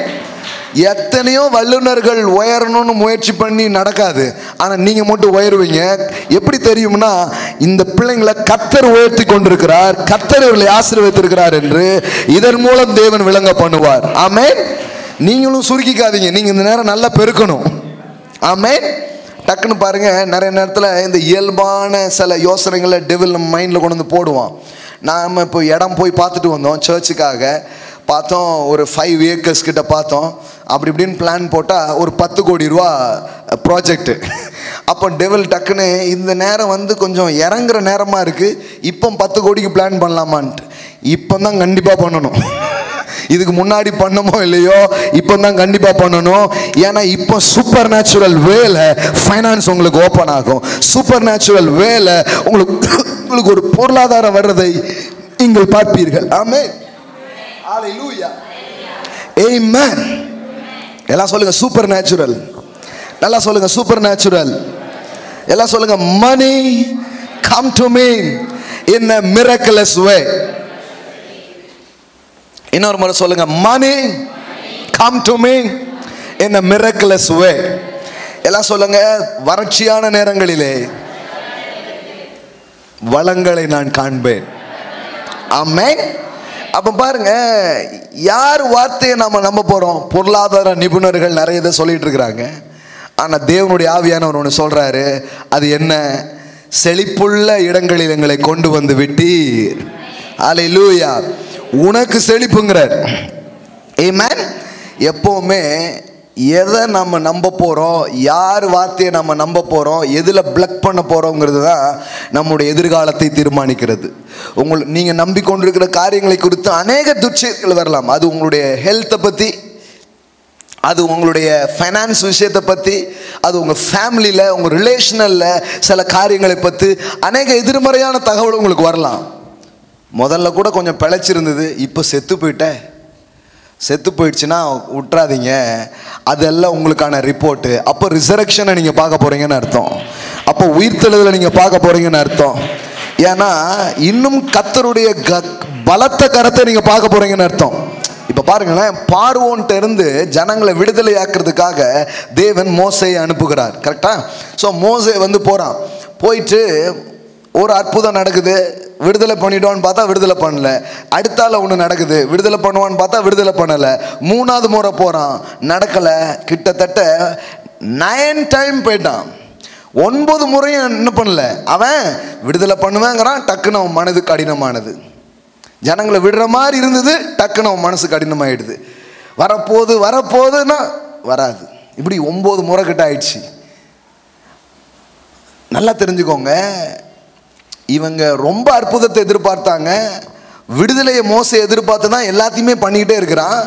எத்தனையோ வல்லுநர்கள் உயரணும்னு முயற்சி பண்ணி நடக்காது, ஆனால் நீங்கள் மட்டும் உயருவீங்க. எப்படி தெரியும்னா, இந்த பிள்ளைங்களை கர்த்தர் உயர்த்தி கொண்டிருக்கிறார், கர்த்தர் இவர்களை ஆசீர்வதித்திருக்கிறார் என்று இதன் மூலம் தேவன் விளங்க பண்ணுவார். ஆமென். நீங்களும் சுருக்கிக்காதீங்க, நீங்க இந்த நேரம் நல்லா பெருக்கணும். ஆமென். டக்குன்னு பாருங்க, நிறைய நேரத்தில் இந்த இயல்பான சில யோசனைகளை டெவில் நம்ம மைண்டில் கொண்டு வந்து போடுவான். நாம் இப்போ இடம் போய் பார்த்துட்டு வந்தோம், சர்ச்சுக்காக பார்த்தோம், ஒரு 5 ஏக்கர்ஸ் கிட்ட பார்த்தோம். அப்படி இப்படின்னு பிளான் போட்டால் ஒரு 10 கோடி ரூபா ப்ராஜெக்டு. அப்போ டெவில் டக்குன்னு இந்த நேரம் வந்து கொஞ்சம் இறங்குற நேரமாக இருக்குது, இப்போ 10 கோடிக்கு பிளான் பண்ணலாமான்ட்டு. இப்போ தான் கண்டிப்பாக பண்ணணும். இதுக்கு முன்னாடி பண்ணமோ இல்லையோ, இப்போ தான் கண்டிப்பாக பண்ணணும். ஏன்னா இப்போ சூப்பர் நேச்சுரல் வேல ஃபைனான்ஸ் உங்களுக்கு ஓப்பன் ஆகும். சூப்பர் நேச்சுரல் வேல உங்களுக்கு ஒரு பொருளாதாரம் வர்றதை நீங்கள் பார்ப்பீர்கள். ஆமென். ஹல்லேலூயா. ஆமென். எல்லாம் சொல்லுங்க சூப்பர் நேச்சுரல். நல்லா சொல்லுங்க சூப்பர் நேச்சுரல். எல்லாம் சொல்லுங்க money come to me in a miraculous way. இன்னொரு முறை சொல்லுங்க money come to me in a miraculous way. எல்லாம் சொல்லுங்க வறட்சியான நேரங்களிலே வளங்களை நான் காண்பேன். ஆமென். அப்ப பாருங்க, யார் வார்த்தையை நாம நம்ப போறோம்? பொருளாதார நிபுணர்கள் நிறைய இதை சொல்லிட்டு இருக்கிறாங்க. ஆனா தேவனுடைய ஆவியானவர் ஒன்று சொல்றாரு, அது என்ன? செழிப்புள்ள இடங்களில் எங்களை கொண்டு வந்து விட்டீர். ஹல்லேலூயா. உனக்கு செழிப்புங்கிறார். ஆமென். எப்பவுமே எதை நம்ம நம்ப போகிறோம், யார் வார்த்தையை நம்ம நம்ப போகிறோம், எதில் பிளக் பண்ண போகிறோங்கிறது தான் நம்முடைய எதிர்காலத்தை தீர்மானிக்கிறது. நீங்கள் நம்பிக்கொண்டிருக்கிற காரியங்களை குறித்து அநேக துர்ச்செய்திகள் வரலாம். அது உங்களுடைய ஹெல்த்தை பற்றி, அது உங்களுடைய ஃபைனான்ஸ் விஷயத்தை பற்றி, அது உங்கள் ஃபேமிலியில், உங்கள் ரிலேஷனலில் சில காரியங்களை பற்றி அநேக எதிர்மறையான தகவல் உங்களுக்கு வரலாம். முதல்ல கூட கொஞ்சம் பிழைச்சிருந்தது, இப்போ செத்து போயிட்டேன். செத்து போயிடுச்சுன்னா விட்டுறாதீங்க, அதெல்லாம் உங்களுக்கான ரிப்போர்ட்டு. அப்போ ரிசரக்ஷனை நீங்கள் பார்க்க போகிறீங்கன்னு அர்த்தம். அப்போ உயிர்த்தெழுதலை நீங்கள் பார்க்க போகிறீங்கன்னு அர்த்தம். ஏன்னா இன்னும் கர்த்தருடைய பலத்த கரத்தை நீங்கள் பார்க்க போகிறீங்கன்னு அர்த்தம். இப்போ பாருங்களேன், பார்வோன்ட்ட இருந்து ஜனங்களை விடுதலை ஆக்குறதுக்காக தேவன் மோசேயை அனுப்புகிறார். கரெக்டா? ஸோ மோசே வந்து போகிறான். போயிட்டு ஒரு அற்புதம் நடக்குது, விடுதலை பண்ணிடுவான்னு பார்த்தா விடுதலை பண்ணல. அடுத்தால ஒன்று நடக்குது, விடுதலை பண்ணுவான்னு பார்த்தா விடுதலை பண்ணலை. 3வது முறை போகிறான், நடக்கலை. கிட்டத்தட்ட 9 டைம் போயிட்டான். 9 முறையும் என்ன பண்ணல. அவன் விடுதலை பண்ணுவேங்கிறான், டக்குன்னு அவன் மனது கடினமானது. ஜனங்களை விடுற மாதிரி இருந்தது, டக்குன்னு அவன் மனசு கடினமாயிடுது. வரப்போகுதுன்னா வராது. இப்படி 9 முறை கிட்ட ஆயிடுச்சு. நல்லா தெரிஞ்சுக்கோங்க, இவங்க ரொம்ப அற்புதத்தை எதிர்பார்த்தாங்க, விடுதலையை மோசே எதிர்பார்த்து தான் எல்லாத்தையுமே பண்ணிக்கிட்டே இருக்கிறான்.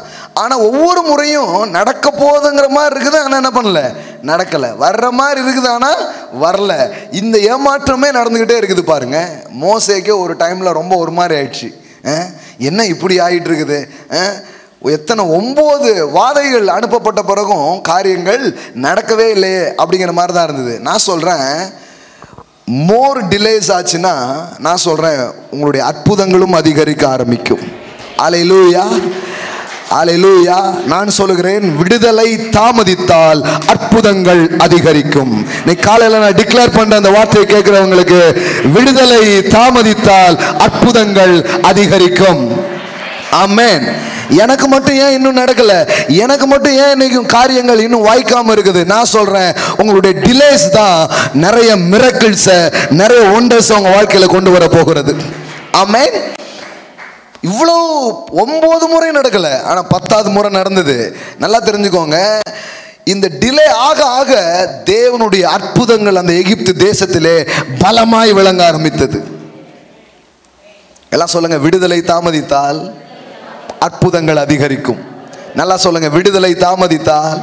ஆனால் ஒவ்வொரு முறையும் நடக்க போகுதுங்கிற மாதிரி இருக்குது, ஆனால் என்ன பண்ணல, நடக்கலை. வர்ற மாதிரி இருக்குது, ஆனால் வரல. இந்த ஏமாற்றமே நடந்துக்கிட்டே இருக்குது. பாருங்க, மோசேக்கே ஒரு டைமில் ரொம்ப ஒரு மாதிரி ஆயிடுச்சு. என்ன இப்படி ஆகிட்டு இருக்குது? எத்தனை 9 வாதைகள் அனுப்பப்பட்ட பிறகும் காரியங்கள் நடக்கவே இல்லையே அப்படிங்கிற மாதிரி தான் இருந்தது. நான் சொல்கிறேன், மோர் டிலேஸ் ஆச்சுன்னா நான் சொல்கிறேன் உங்களுடைய அற்புதங்களும் அதிகரிக்க ஆரம்பிக்கும். அல்லேலூயா, அல்லேலூயா. நான் சொல்லுகிறேன், விடுதலை தாமதித்தால் அற்புதங்கள் அதிகரிக்கும். நீ காலையில் நான் டிக்ளேர் பண்ற அந்த வார்த்தையை கேட்கிறவங்களுக்கு, விடுதலை தாமதித்தால் அற்புதங்கள் அதிகரிக்கும். ஆமென். எனக்கு மட்டும் ஏன் இன்னும் நடக்கல? எனக்கு மட்டும் ஏன் இன்னைக்கும் காரியங்கள் இன்னும் வாய்க்காம இருக்குது? நான் சொல்றேன், உங்களுடைய டிலேஸ் தான் நிறைய மிரக்கிள்ஸ், நிறைய ஒண்டர்ஸ் உங்க வாழ்க்கையில கொண்டு வர போகிறது. ஆமென். இவ்வளோ 9 முறை நடக்கல, ஆனா 10வது முறை நடந்தது. நல்லா தெரிஞ்சுக்கோங்க, இந்த டிலே ஆக ஆக தேவனுடைய அற்புதங்கள் அந்த எகிப்து தேசத்திலே பலமாய் விளங்க ஆரம்பித்தது. எல்லாம் சொல்லுங்க, விடுதலை தாமதித்தால் அற்புதங்கள் அதிகரிக்கும். நல்லா சொல்லுங்க, விடுதலை தாமதித்தால்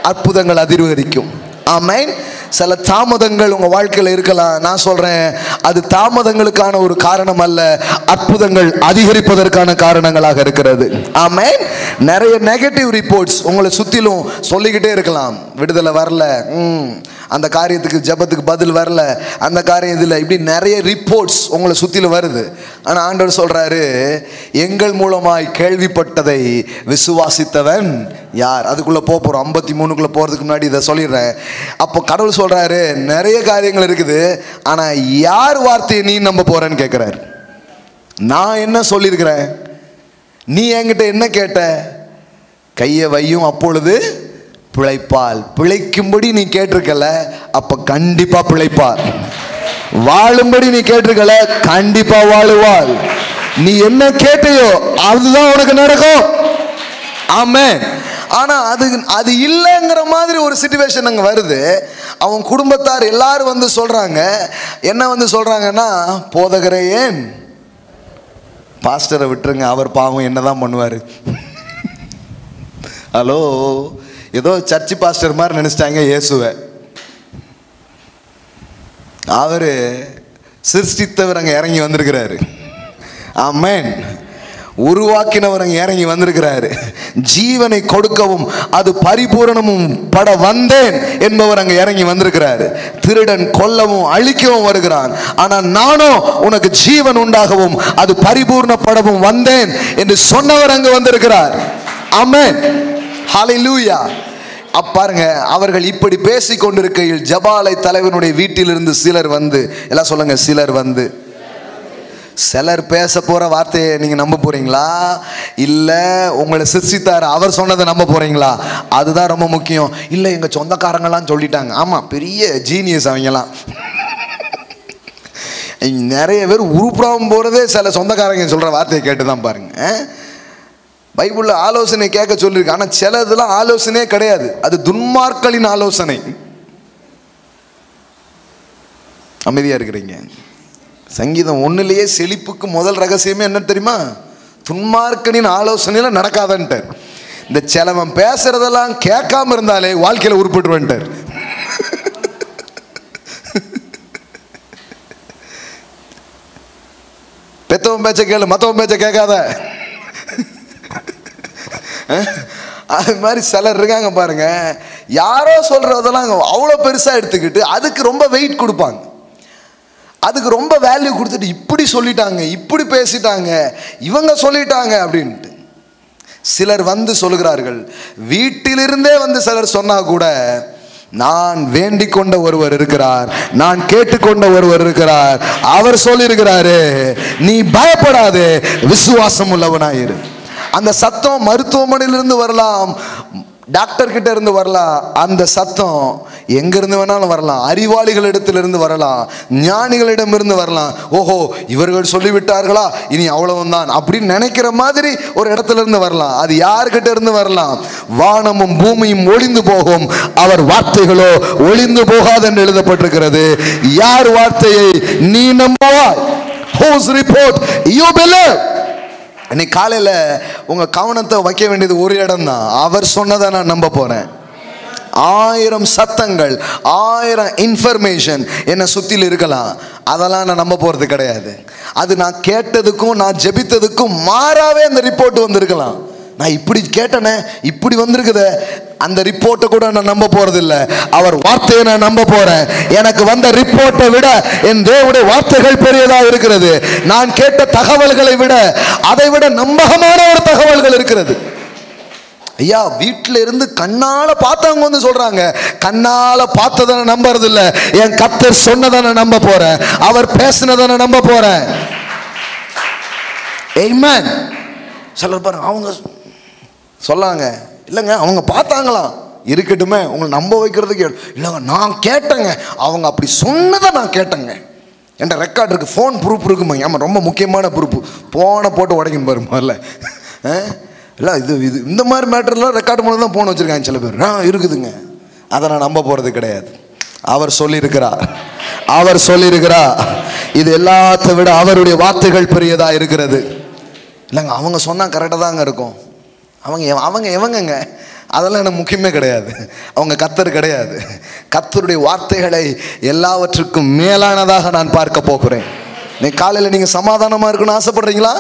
அற்புதங்கள் அதிகரிக்கும். ஆமென். சில தாமதங்கள் உங்க வாழ்க்கையில் இருக்கலாம். நான் சொல்றேன், அது தாமதங்களுக்கான ஒரு காரணம் அல்ல, அற்புதங்கள் அதிகரிப்பதற்கான காரணங்களாக இருக்கிறது. ஆமென். நிறைய நெகட்டிவ் ரிப்போர்ட்ஸ் உங்களை சுத்திலும் சொல்லிக்கிட்டே இருக்கலாம். விடுதலை வரல, அந்த காரியத்துக்கு ஜெபத்துக்கு பதில் வரல, அந்த காரியம் இதில், இப்படி நிறைய ரிப்போர்ட்ஸ் உங்களை சுற்றில வருது. ஆனால் ஆண்டவர் சொல்கிறாரு, எங்கள் மூலமாய் கேள்விப்பட்டதை விசுவாசித்தவன் யார்? அதுக்குள்ளே போகிறோம். 53க்குள்ளே போகிறதுக்கு முன்னாடி இதை சொல்லிடுறேன். அப்போ கடவுள் சொல்கிறாரு, நிறைய காரியங்கள் இருக்குது, ஆனால் யார் வார்த்தையை நீ நம்ப போகிறேன்னு கேட்குறாரு. நான் என்ன சொல்லியிருக்கிறேன், நீ என்கிட்ட என்ன கேட்ட? கையை வையும் அப்பொழுது பிழைப்பால். பிழைக்கும்படி நீ கேட்டிருக்கல, அப்ப கண்டிப்பா பிழைப்பார். வாழும்படி நீ கேட்டிருக்கல, கண்டிப்பா வாழுவாள். நீ என்ன கேட்டையோ அதுதான் உனக்கு நடக்கும். ஆமென். ஆனா அது இல்லைங்கிற மாதிரி ஒரு சிச்சுவேஷன் அங்க வருது. அவன் குடும்பத்தார் எல்லாரும் வந்து சொல்றாங்க, என்ன வந்து சொல்றாங்கன்னா, போதகரே ஏன் பாஸ்டரை விட்டுருங்க, அவர் பாவம் என்னதான் பண்ணுவார். ஹலோ, ஏதோ சர்ச்சு பாஸ்டர் மாதிரி நினைச்சிட்டாங்க இயேசுவை. அவரு சிருஷ்டித்தவர் அங்கே இறங்கி வந்திருக்கிறாரு. ஆமென். உருவாக்கினவர் அங்கே இறங்கி வந்திருக்கிறாரு. ஜீவனை கொடுக்கவும் அது பரிபூரணமும் பட வந்தேன் என்பவர் அங்கே இறங்கி வந்திருக்கிறாரு. திருடன் கொல்லவும் அழிக்கவும் வருகிறான், ஆனால் நானோ உனக்கு ஜீவன் உண்டாகவும் அது பரிபூர்ணப்படவும் வந்தேன் என்று சொன்னவர் அங்கே வந்திருக்கிறார். ஆமென். ஹல்லேலூயா. பாருங்க, அவர்கள் இப்படி பேசிக் கொண்டிருக்கையில் ஜபாலை தலைவனுடைய வீட்டிலிருந்து சிலர் வந்து, எல்லாம் சொல்லுங்க, சிலர் வந்து. சிலர் பேச போற வார்த்தையை நீங்க நம்ப போறீங்களா, இல்ல உங்களை சிருஷ்டித்தார் அவர் சொன்னதை நம்ப போறீங்களா? அதுதான் ரொம்ப முக்கியம். இல்ல எங்க சொந்தக்காரங்களாம் சொல்லிட்டாங்க. ஆமா, பெரிய ஜீனியஸ் அவங்கலாம். நிறைய பேர் உருப்படாம போறதே சில சொந்தக்காரங்க சொல்ற வார்த்தையை கேட்டுதான் பாருங்க. பைபிள்ல ஆலோசனை கேட்க சொல்லியிருக்கு, ஆனா சில இதெல்லாம் ஆலோசனையே கிடையாது, அது துன்மார்க்களின் ஆலோசனை. அமைதியா இருக்கிறீங்க. சங்கீதம் 1லேயே செழிப்புக்கு முதல் ரகசியமே என்ன தெரியுமா? துன்மார்க்கனின் ஆலோசனையில நடக்காதன்ட்டார். இந்த செலவன் பேசுறதெல்லாம் கேட்காம இருந்தாலே வாழ்க்கையில உருப்பிட்டுருவன்ட்டார். பெத்தவன் பேச்ச கேளு, மத்தவன் பேச்ச கேட்காத. அது மாதிரி சிலர் இருக்காங்க பாருங்க, யாரோ சொல்றதெல்லாம் அவ்வளோ பெருசா எடுத்துக்கிட்டு அதுக்கு ரொம்ப வெயிட் கொடுப்பாங்க, அதுக்கு ரொம்ப வேல்யூ கொடுத்துட்டு இப்படி சொல்லிட்டாங்க, இப்படி பேசிட்டாங்க, இவங்க சொல்லிட்டாங்க அப்படின்ட்டு சிலர் வந்து சொல்லுகிறார்கள். வீட்டிலிருந்தே வந்து சிலர் சொன்னா கூட, நான் வேண்டிக் கொண்ட ஒருவர் இருக்கிறார், நான் கேட்டுக்கொண்ட ஒருவர் இருக்கிறார், அவர் சொல்லியிருக்கிறாரு, நீ பயப்படாதே, விசுவாசம் உள்ளவனாயிரு. அந்த சத்தம் மருத்துவமனையிலிருந்து வரலாம், டாக்டர் கிட்ட இருந்து வரலாம், அந்த சத்தம் எங்க இருந்து வேணாலும் வரலாம், அறிவாளிகளிடத்திலிருந்து வரலாம், ஞானிகளிடமிருந்து வரலாம். ஓஹோ, இவர்கள் சொல்லிவிட்டார்களா, இனி அவ்வளவுதான் அப்படின்னு நினைக்கிற மாதிரி ஒரு இடத்துல இருந்து வரலாம். அது யார்கிட்ட இருந்து வரலாம்? வானமும் பூமியும் ஒளிந்து போகும், அவர் வார்த்தைகளோ ஒளிந்து போகாது என்று எழுதப்பட்டிருக்கிறது. யார் வார்த்தையை நீ நம்புவாய்? Whose report you believe? இன்னைக்கு காலையில் உங்கள் கவனத்தை வைக்க வேண்டியது ஒரு இடம் தான். அவர் சொன்னதை நான் நம்ப போகிறேன். 1000 சத்தங்கள், 1000 இன்ஃபர்மேஷன் என்னை சுற்றில் இருக்கலாம், அதெல்லாம் நான் நம்ப போகிறது கிடையாது. அது நான் கேட்டதுக்கும் நான் ஜெபித்ததுக்கும் மாறாவே அந்த ரிப்போர்ட் வந்திருக்கலாம். நான் இப்படி கேட்டேனே, இப்படி வந்திருக்குது, அந்த ரிப்போர்ட்டை கூட நான் நம்ப போறது இல்லை, அவர் வார்த்தையை நான் நம்ப போறேன். எனக்கு வந்த ரிப்போர்ட்டை விட என் தேவனுடைய வார்த்தைகள் பெரியதாக இருக்கிறது. நான் கேட்ட தகவல்களை விட அதை விட நம்பகமான ஒரு தகவல்கள் இருக்கிறது. ஐயா, வீட்டில இருந்து கண்ணால பார்த்தவங்க வந்து சொல்றாங்க, கண்ணால பார்த்ததை நான் நம்புறது இல்லை, என் கர்த்தர் சொன்னதை நான் நம்ப போறேன், அவர் பேசினதை நான் நம்ப போறேன். ஆமென். சிலர் பாருங்க, அவங்க சொல்லாங்க, இல்லைங்க அவங்க பார்த்தாங்களாம், இருக்கட்டுமே உங்களை நம்ப வைக்கிறதுக்கு, இல்லைங்க நான் கேட்டேங்க, அவங்க அப்படி சொன்னதை நான் கேட்டேங்க, என்கிட்ட ரெக்கார்ட் இருக்கு, ஃபோன் ப்ரூஃப் இருக்குமா? ஆமாம், ரொம்ப முக்கியமான ப்ரூஃப், ஃபோனை போட்டு உடைக்கணும் பாருங்க முதல்ல. இல்லை இது இந்த மாதிரி மேட்டர்லாம் ரெக்கார்டு பண்ணி தான் ஃபோன் வச்சுருக்காங்க சில பேர். இருக்குதுங்க, அதை நான் நம்ப போகிறது கிடையாது. அவர் சொல்லியிருக்கிறார், அவர் சொல்லியிருக்கிறார். இது எல்லாத்தை விட அவருடைய வார்த்தைகள் பெரியதாக இருக்கிறது. இல்லைங்க அவங்க சொன்னால் கரெக்டாக தாங்க இருக்கும், அவங்க எவங்கங்க, அதெல்லாம் எனக்கு முக்கியமே கிடையாது. அவங்க கர்த்தர் கிடையாது. கர்த்தருடைய வார்த்தைகளை எல்லாவற்றுக்கும் மேலானதாக நான் பார்க்க போகிறேன். இன்னைக்கு காலையில் நீங்கள் சமாதானமாக இருக்கணும்னு ஆசைப்படுறீங்களா?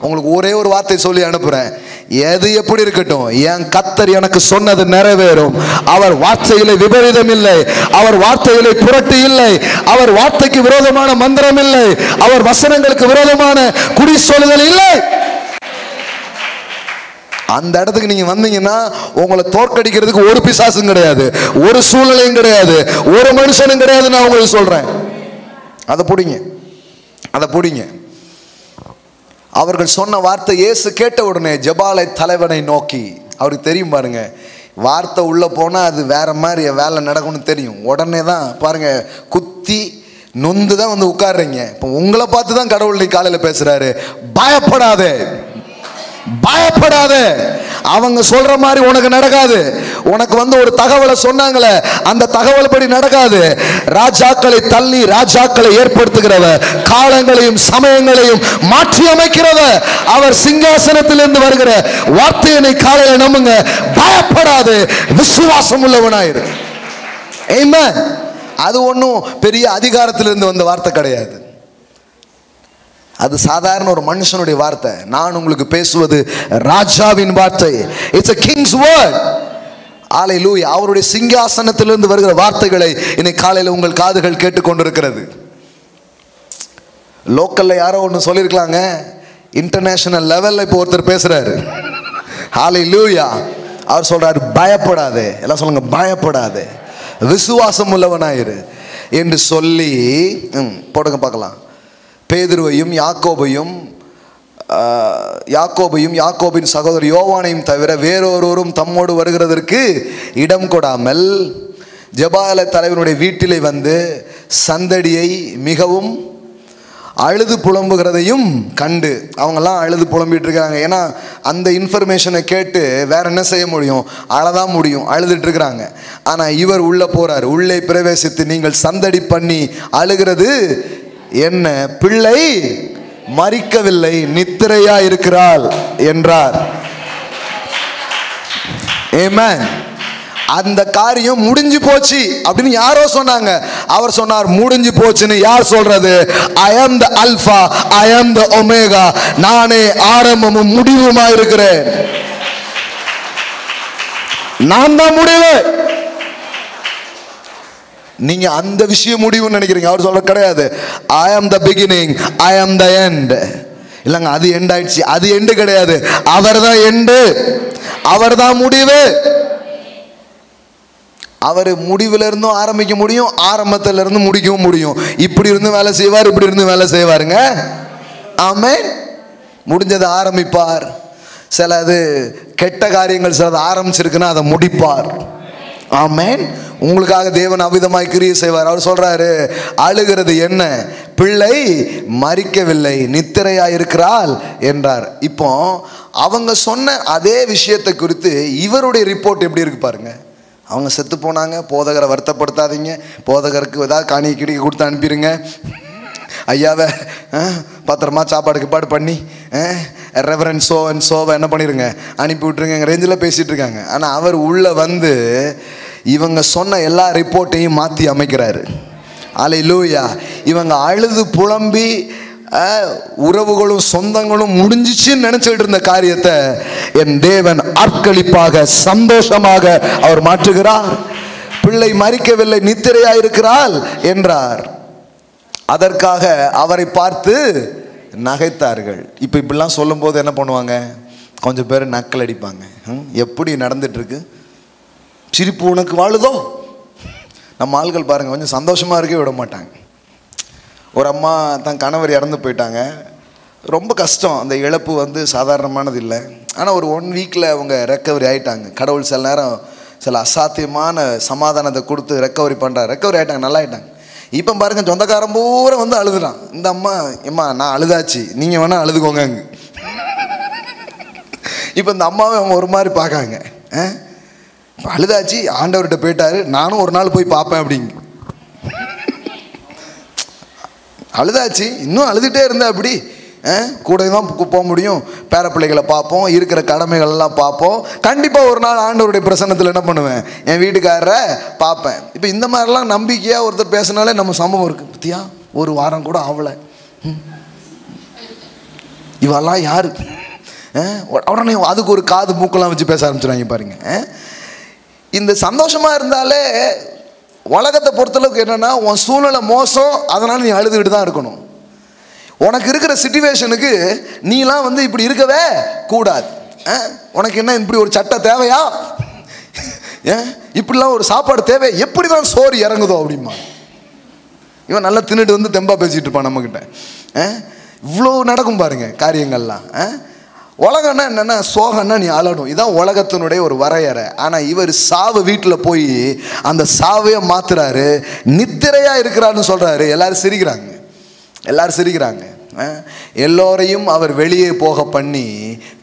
உங்களுக்கு ஒரே ஒரு வார்த்தை சொல்லி அனுப்புறேன். எது எப்படி இருக்கட்டும், என் கர்த்தர் எனக்கு சொன்னது நிறைவேறும். அவர் வார்த்தையிலே விபரீதம் இல்லை, அவர் வார்த்தையிலே புரட்டு இல்லை, அவர் வார்த்தைக்கு விரோதமான மந்திரம் இல்லை, அவர் வசனங்களுக்கு விரோதமான குடி சொல்லுதல் இல்லை. அந்த இடத்துக்கு நீங்க வந்தீங்கன்னா உங்களை தோற்கடிக்கிறதுக்கு ஒரு பிசாசும் கிடையாது, ஒரு சூழ்நிலையும் கிடையாது, ஒரு மனுஷனும் கிடையாது. நான் உங்களுக்கு சொல்றேன், அதை பிடிங்க, அதை பிடிங்க. அவர்கள் சொன்ன வார்த்தை இயேசு கேட்ட உடனே ஜெபாலை தலைவனை நோக்கி, அவருக்கு தெரியும் பாருங்க, வார்த்தை உள்ள போனா அது வேற மாதிரி வேலை நடக்கும்னு தெரியும். உடனே தான் பாருங்க குத்தி நொந்து தான் வந்து உட்கார்றீங்க. இப்போ உங்களை பார்த்து தான் கடவுள் காலையில் பேசுறாரு, பயப்படாதே, பயப்படாதே. அவங்க சொல்ற மாதிரி உனக்கு நடக்காது. உனக்கு வந்து ஒரு தகவலை சொன்னாங்களே, அந்த தகவல் படி நடக்காது. ராஜாக்களை தள்ளி ராஜாக்களை ஏற்படுத்துகிறவர், காலங்களையும் சமயங்களையும் மாற்றி அமைக்கிறவர், அவர் சிங்காசனத்திலிருந்து வருகிற வார்த்தையை காலையில நம்புங்க, பயப்படாது, விசுவாசம் உள்ளவனாயிரு. ஆமென். அது ஒன்றும் பெரிய அதிகாரத்திலிருந்து வந்த வார்த்தை கிடையாது, அது சாதாரண ஒரு மனுஷனுடைய வார்த்தை. நான் உங்களுக்கு பேசுவது ராஜாவின் வார்த்தை. It's a king's word. ஹalleluya. அவருடைய சிங்காசனத்திலிருந்து வருகிற வார்த்தைகளை இன்னைக்கு காலையில் உங்கள் காதுகள் கேட்டுக்கொண்டிருக்கிறது. லோக்கல்ல யாரோ ஒன்று சொல்லியிருக்கலாங்க, இன்டர்நேஷனல் லெவல்ல இப்போ ஒருத்தர் பேசுறாரு. ஹalleluya. அவர் சொல்றாரு, பயப்படாதே. எல்லாம் சொல்லுங்க, பயப்படாதே, விசுவாசம் உள்ளவனாயிரு என்று சொல்லி போடுங்க பார்க்கலாம். பேதுருவையும் யாக்கோபையும் யாக்கோபின் சகோதரர் யோவானையும் தவிர வேறொருவரும் தம்மோடு வருகிறதற்கு இடம் கொடாமல் ஜெபால தலைவனுடைய வீட்டிலே வந்து சந்தடியை மிகவும் அழுது புலம்புகிறதையும் கண்டு, அவங்கெல்லாம் அழுது புலம்பிட்டு இருக்காங்க. ஏன்னா அந்த இன்ஃபர்மேஷனை கேட்டு வேற என்ன செய்ய முடியும், அழதான் முடியும், அழுதுட்டு இருக்கிறாங்க. ஆனால் இவர் உள்ள போறார். உள்ளே பிரவேசித்து, நீங்கள் சந்தடி பண்ணி அழுகிறது என்ன, பிள்ளை மரிக்கவில்லை, நித்திரையா இருக்கிறாள் என்றார். ஆமென். அந்த காரியம் முடிஞ்சு போச்சு அப்படின்னு யாரோ சொன்னாங்க. அவர் சொன்னார், முடிஞ்சு போச்சுன்னு. யார் சொல்றது? I am the alpha, I am the omega. நானே ஆரம்பமும் முடிவுமா இருக்கிறேன், நான் தான் முடிவு. நீங்க அந்த விஷயம் முடிவுன்னு நினைக்கிறீங்க, அவர் சொல்ற கிடையாது. I am the beginning, I am the end. இல்லைங்க, அது எண்ட் ஆயிடுச்சு, அது எண்டு கிடையாது, அவர் தான் எண்டு, அவர் தான் முடிவு. அவர் முடிவுல இருந்தும் ஆரம்பிக்க முடியும், ஆரம்பத்துல இருந்து முடிக்கவும் முடியும். இப்படி இருந்து வேலை செய்வார், இப்படி இருந்து வேலை செய்வாருங்க. ஆமென். முடிஞ்சதை ஆரம்பிப்பார். சிலது கெட்ட காரியங்கள் சிலது ஆரம்பிச்சிருக்குன்னா அதை முடிப்பார். ஆமென். உங்களுக்காக தேவன் அவ்விதமாய் கிரியை செய்வார். அவர் சொல்றாரு, அழுகிறது என்ன, பிள்ளை மரிக்கவில்லை, நித்திரையா இருக்கிறாள் என்றார். இப்போ அவங்க சொன்ன அதே விஷயத்தை குறித்து இவருடைய ரிப்போர்ட் எப்படி இருக்கு பாருங்க. அவங்க செத்து போனாங்க, போதகரை வருத்தப்படுத்தாதீங்க, போதகருக்கு ஏதாவது காணிக்கை கிடிக்க கொடுத்து அனுப்பிடுங்க, ஐயாவை பத்திரமா சாப்பாடு கிப்பாடு பண்ணி ரெவரன்ஸ் சோவை என்ன பண்ணிடுங்க, அனுப்பி விட்டுருங்க ரேஞ்சில் பேசிகிட்டு இருக்காங்க. ஆனால் அவர் உள்ளே வந்து இவங்க சொன்ன எல்லா ரிப்போர்ட்டையும் மாற்றி அமைக்கிறாரு. அல்லேலூயா. இவங்க அழுது புலம்பி உறவுகளும் சொந்தங்களும் முடிஞ்சிச்சுன்னு நினைச்சிட்டு இருந்த காரியத்தை என் தேவன் அர்ப்பணிப்பாக சந்தோஷமாக அவர் மாற்றுகிறார். பிள்ளை மரிக்கவில்லை, நித்திரையா இருக்கிறாள் என்றார். அதற்காக அவரை பார்த்து நகைத்தார்கள். இப்போ இப்படிலாம் சொல்லும் போது என்ன பண்ணுவாங்க, கொஞ்சம் பேர் நக்கல் அடிப்பாங்க. எப்படி நடந்துட்டு இருக்கு, சிரிப்பு உனக்கு வாழுதோ. நம்ம ஆள்கள் பாருங்க, கொஞ்சம் சந்தோஷமா இருக்கே விட மாட்டாங்க. ஒரு அம்மா தன் கணவர் இறந்து போயிட்டாங்க, ரொம்ப கஷ்டம். அந்த இழப்பு வந்து சாதாரணமானது இல்லை. ஆனால் ஒரு 1 வீக்கில் அவங்க ரெக்கவரி ஆகிட்டாங்க. கடவுள் சில நேரம் சில அசாத்தியமான சமாதானத்தை கொடுத்து ரெக்கவரி பண்ணுறாரு. ரெக்கவரி ஆகிட்டாங்க, நல்லா ஆகிட்டாங்க. இப்போ பாருங்க, சொந்தக்காரன் பூரா வந்து அழுதுறான். இந்த அம்மா, எம்மா நான் அழுதாச்சு, நீங்கள் வேணால் அழுதுக்கோங்க. இப்போ இந்த அம்மாவை அவங்க ஒரு மாதிரி பார்க்காங்க. அழுதாச்சு, ஆண்டவர்கிட்ட போயிட்டாரு, நானும் ஒரு நாள் போய் பார்ப்பேன் அப்படிங்க. அழுதாச்சு, இன்னும் அழுதுகிட்டே இருந்தேன். அப்படி கூட தான் போக முடியும், பேர பிள்ளைகளை பார்ப்போம், இருக்கிற கடமைகள் எல்லாம் பார்ப்போம். கண்டிப்பாக ஒரு நாள் ஆண்டவருடைய பிரசன்னத்தில் என்ன பண்ணுவேன், என் வீட்டுக்காரரை பார்ப்பேன். இப்போ இந்த மாதிரிலாம் நம்பிக்கையாக ஒருத்தர் பேசினாலே நம்ம சம்பவம் இருக்குது. பத்தியா, ஒரு வாரம் கூட ஆகலை, இவெல்லாம் யாரு? உடனே அதுக்கு ஒரு காது மூக்கெல்லாம் வச்சு பேச ஆரம்பிச்சுறாங்க பாருங்க. இந்த சந்தோஷமா இருந்தாலே உலகத்தை பொறுத்தளவுக்கு என்னன்னா, உன் சூழ்நிலை மோசம், அதனால நீ அழுதுகிட்டு தான் இருக்கணும். உனக்கு இருக்கிற சிச்சுவேஷனுக்கு நீலாம் வந்து இப்படி இருக்கவே கூடாது. உனக்கு என்ன இப்படி ஒரு சட்டை தேவையா? இப்படிலாம் ஒரு சாப்பாடு தேவை? எப்படிதான் சோறு இறங்குதோ அப்படிமா. இவன் நல்லா தின்னுட்டு வந்து தெம்பா பேசிட்டு இருப்பான் நம்மகிட்ட. இவ்வளோ நடக்கும் பாருங்க காரியங்கள்லாம். உலகம்னா என்னன்னா, சோகம்னா நீ அழணும், இதான் உலகத்தினுடைய ஒரு வரையறை. ஆனால் இவர் சாவு வீட்டில் போய் அந்த சாவையை மாத்துறாரு, நித்திரையா இருக்கிறாருன்னு சொல்றாரு. எல்லாரும் சிரிக்கிறாங்க, எல்லாரும் சிரிக்கிறாங்க. எல்லோரையும் அவர் வெளியே போக பண்ணி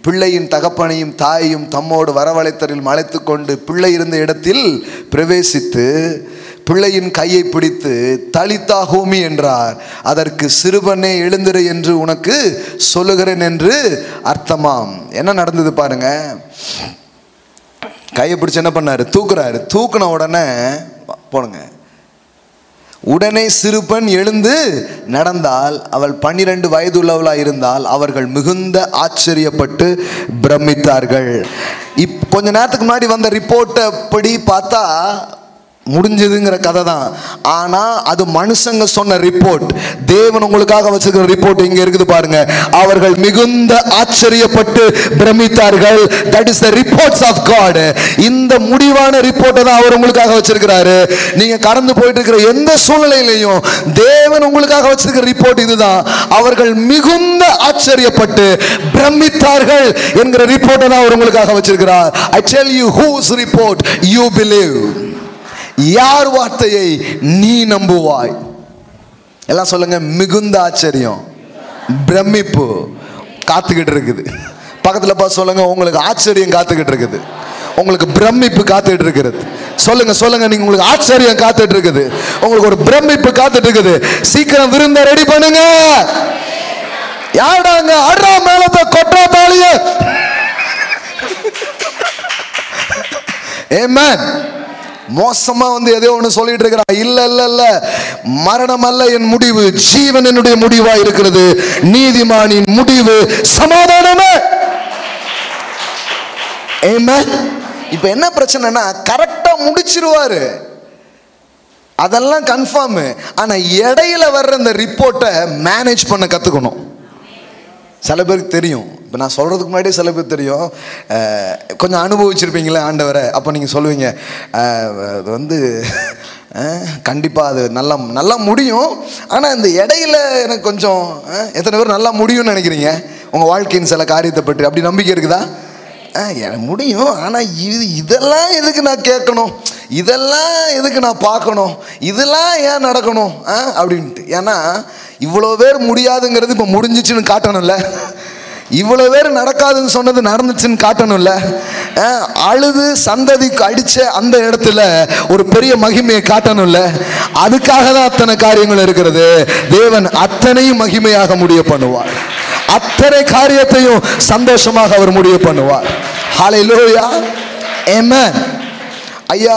பிள்ளையின் தகப்பனையும் தாயையும் தம்மோடு வரவழைத்தரில் அழைத்து கொண்டு பிள்ளை இருந்த இடத்தில் பிரவேசித்து பிள்ளையின் கையை பிடித்து தலித்தா ஹூமி என்றார். அதற்கு சிறுவனே எழுந்திரு என்று உனக்கு சொல்லுகிறேன் என்று அர்த்தமாம். என்ன நடந்தது பாருங்க. கையை பிடிச்சு என்ன பண்ணாரு? தூக்குறாரு. தூக்குன உடனே போனுங்க, உடனே சிறுபெண் எழுந்து நடந்தால் அவள் 12 வயது உள்ளவளாக இருந்தால் அவர்கள் மிகுந்த ஆச்சரியப்பட்டு பிரமித்தார்கள். கொஞ்ச நேரத்துக்கு முன்னாடி வந்த ரிப்போர்ட்டை படி பார்த்தா முடிஞ்சதுங்கிற கதை தான். ஆனா அது மனுஷங்க சொன்ன ரிப்போர்ட். தேவன் உங்களுக்காக வச்சிருக்கிற ரிப்போர்ட் இங்க இருக்குது பாருங்க. அவர்கள் மிகுந்த ஆச்சரியப்பட்டு பிரமித்தார்கள். That is the reports of God. இந்த முடிவான ரிப்போர்ட்டை தான் அவர் உங்களுக்காக வச்சிருக்கிறாரு. நீங்க கடந்து போயிட்டு இருக்கிற எந்த சூழ்நிலையிலையும் தேவன் உங்களுக்காக வச்சிருக்கிற ரிப்போர்ட் இதுதான். அவர்கள் மிகுந்த ஆச்சரியப்பட்டு பிரமித்தார்கள் என்கிற ரிப்போர்ட்டை தான் அவர் உங்களுக்காக வச்சிருக்கிறார். I tell you whose report you believe. யார் வார்த்தையை நீ நம்புவாய்? எல்லாம் சொல்லுங்க. மிகுந்த ஆச்சரியம், பிரமிப்பு காத்துக்கிட்டு இருக்குது. பக்கத்துல பார்த்து சொல்லுங்க, உங்களுக்கு ஆச்சரியம் காத்துக்கிட்டு இருக்குது, உங்களுக்கு பிரமிப்பு காத்துட்டு இருக்கிறது. சொல்லுங்க சொல்லுங்க, நீங்க உங்களுக்கு ஆச்சரியம் காத்துட்டு இருக்குது, உங்களுக்கு ஒரு பிரமிப்பு காத்துட்டு இருக்குது. சீக்கிரம் விருந்த ரெடி பண்ணுங்க. யாடாங்க அட்ரா மேலத்தை கொட்டா தாலிய. ஆமென். மோசமா வந்து எதையோ ஒன்று சொல்லிட்டு இருக்கிறான். இல்ல இல்ல இல்ல, மரணம் அல்ல என் முடிவு, ஜீவன் என்னுடைய முடிவா இருக்கிறது. நீதிமானின் முடிவு சமாதானமே. ஆமென். இப்ப என்ன பிரச்சனைனா, கரெக்டா முடிச்சிருவாரு, அதெல்லாம் கன்ஃபார்ம். ஆனா இடையில வர்ற இந்த ரிப்போர்ட்டை மேனேஜ் பண்ண கத்துக்கணும். சில பேருக்கு தெரியும், இப்போ நான் சொல்கிறதுக்கு முன்னாடியே சில பேர் தெரியும். கொஞ்சம் அனுபவிச்சிருப்பீங்களே ஆண்டவரை. அப்போ நீங்கள் சொல்லுவீங்க, அது வந்து கண்டிப்பாக அது நல்லா முடியும். ஆனால் இந்த இடையில எனக்கு கொஞ்சம் எத்தனை பேர் நல்லா முடியும்னு நினைக்கிறீங்க உங்கள் வாழ்க்கையின் சில காரியத்தை பற்றி? அப்படி நம்பிக்கை இருக்குதா? எனக்கு முடியும், ஆனால் இதெல்லாம் எதுக்கு நான் கேட்கணும், இதெல்லாம் எதுக்கு நான் பார்க்கணும், இதெல்லாம் ஏன் நடக்கணும் அப்படின்ட்டு. ஏன்னா இவ்வளோ பேர் முடியாதுங்கிறது இப்போ முடிஞ்சிச்சுன்னு காட்டணும்ல, இவ்வளோ பேர் நடக்காதுன்னு சொன்னது நடந்துச்சுன்னு காட்டணும்ல. அழுது சந்ததிக்கு அடிச்ச அந்த இடத்துல ஒரு பெரிய மகிமையை காட்டணும்ல. அதுக்காக தான் அத்தனை காரியங்கள் இருக்கிறது. தேவன் அத்தனையும் மகிமையாக முடிய பண்ணுவார், அத்தனை காரியத்தையும் சந்தோஷமாக அவர் முடிய பண்ணுவார். ஹல்லேலூயா, ஆமென். ஐயா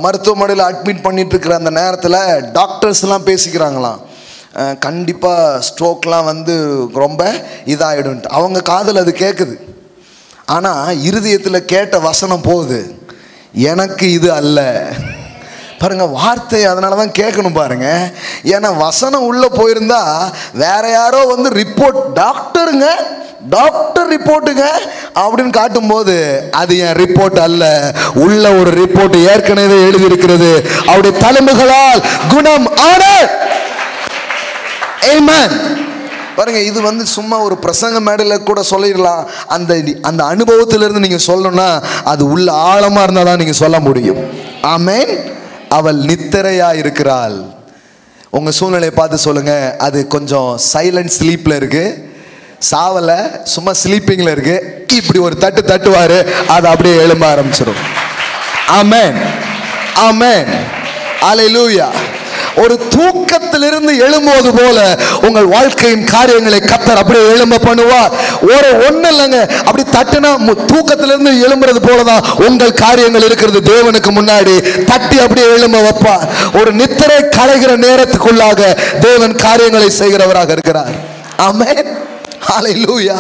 மருத்துவமனையில் அட்மிட் பண்ணிட்டு இருக்கிற அந்த நேரத்தில் டாக்டர்ஸ் எல்லாம் பேசிக்கிறாங்களாம், கண்டிப்பாக ஸ்ட்ரோக்லாம் வந்து ரொம்ப இதாகிடும்ட்டு. அவங்க காதில் அது கேட்குது. ஆனால் இருதயத்தில் கேட்ட வசனம் போகுது, எனக்கு இது அல்ல. பாருங்க, வார்த்தை அதனால தான் கேட்கணும் பாருங்க. ஏன்னா வசனம் உள்ளே போயிருந்தா வேற யாரோ வந்து ரிப்போர்ட், டாக்டருங்க டாக்டர் ரிப்போர்ட்டுங்க அப்படின்னு காட்டும்போது அது என் ரிப்போர்ட் அல்ல, உள்ள ஒரு ரிப்போர்ட் ஏற்கனவே எழுதி இருக்கிறது. அவருடைய தழும்புகளால் குணம் ஆன. ஆமென். பாருங்க, இது வந்து சும்மா ஒரு பிரசங்க மேடையில் கூட சொல்லிடலாம். அந்த அனுபவத்திலிருந்து நீங்க சொல்லணும்னா அது உள்ள ஆழமா இருந்தா தான் நீங்க சொல்ல முடியும். ஆமென். அவள் நித்திரையா இருக்கிறாள். உங்க சூழ்நிலையை பார்த்து சொல்லுங்க, அது கொஞ்சம் சைலண்ட் ஸ்லீப்ல இருக்கு, சாவல, சும்மா ஸ்லீப்பிங்ல இருக்கு. இப்படி ஒரு தட்டு தட்டுவாரு, அது அப்படியே எழும்ப ஆரம்பிச்சிடும். ஆமென், ஆமென், அல்லேலூயா. ஒரு தூக்கத்திலிருந்து எழும்போது போல உங்கள் வாழ்க்கையின் காரியங்களை கர்த்தர் அப்படியே எழும்ப பண்ணுவார். ஒண்ணு இல்லைங்க, அப்படி தட்டினா தூக்கத்திலிருந்து எழும்புறது போலதான் உங்கள் காரியங்கள் இருக்கிறது. தேவனுக்கு முன்னாடி தட்டி அப்படியே எழும்ப வைப்பார். ஒரு நித்திரை களைகிற நேரத்துக்குள்ளாக தேவன் காரியங்களை செய்கிறவராக இருக்கிறார். ஆமென். ஹல்லேலூயா.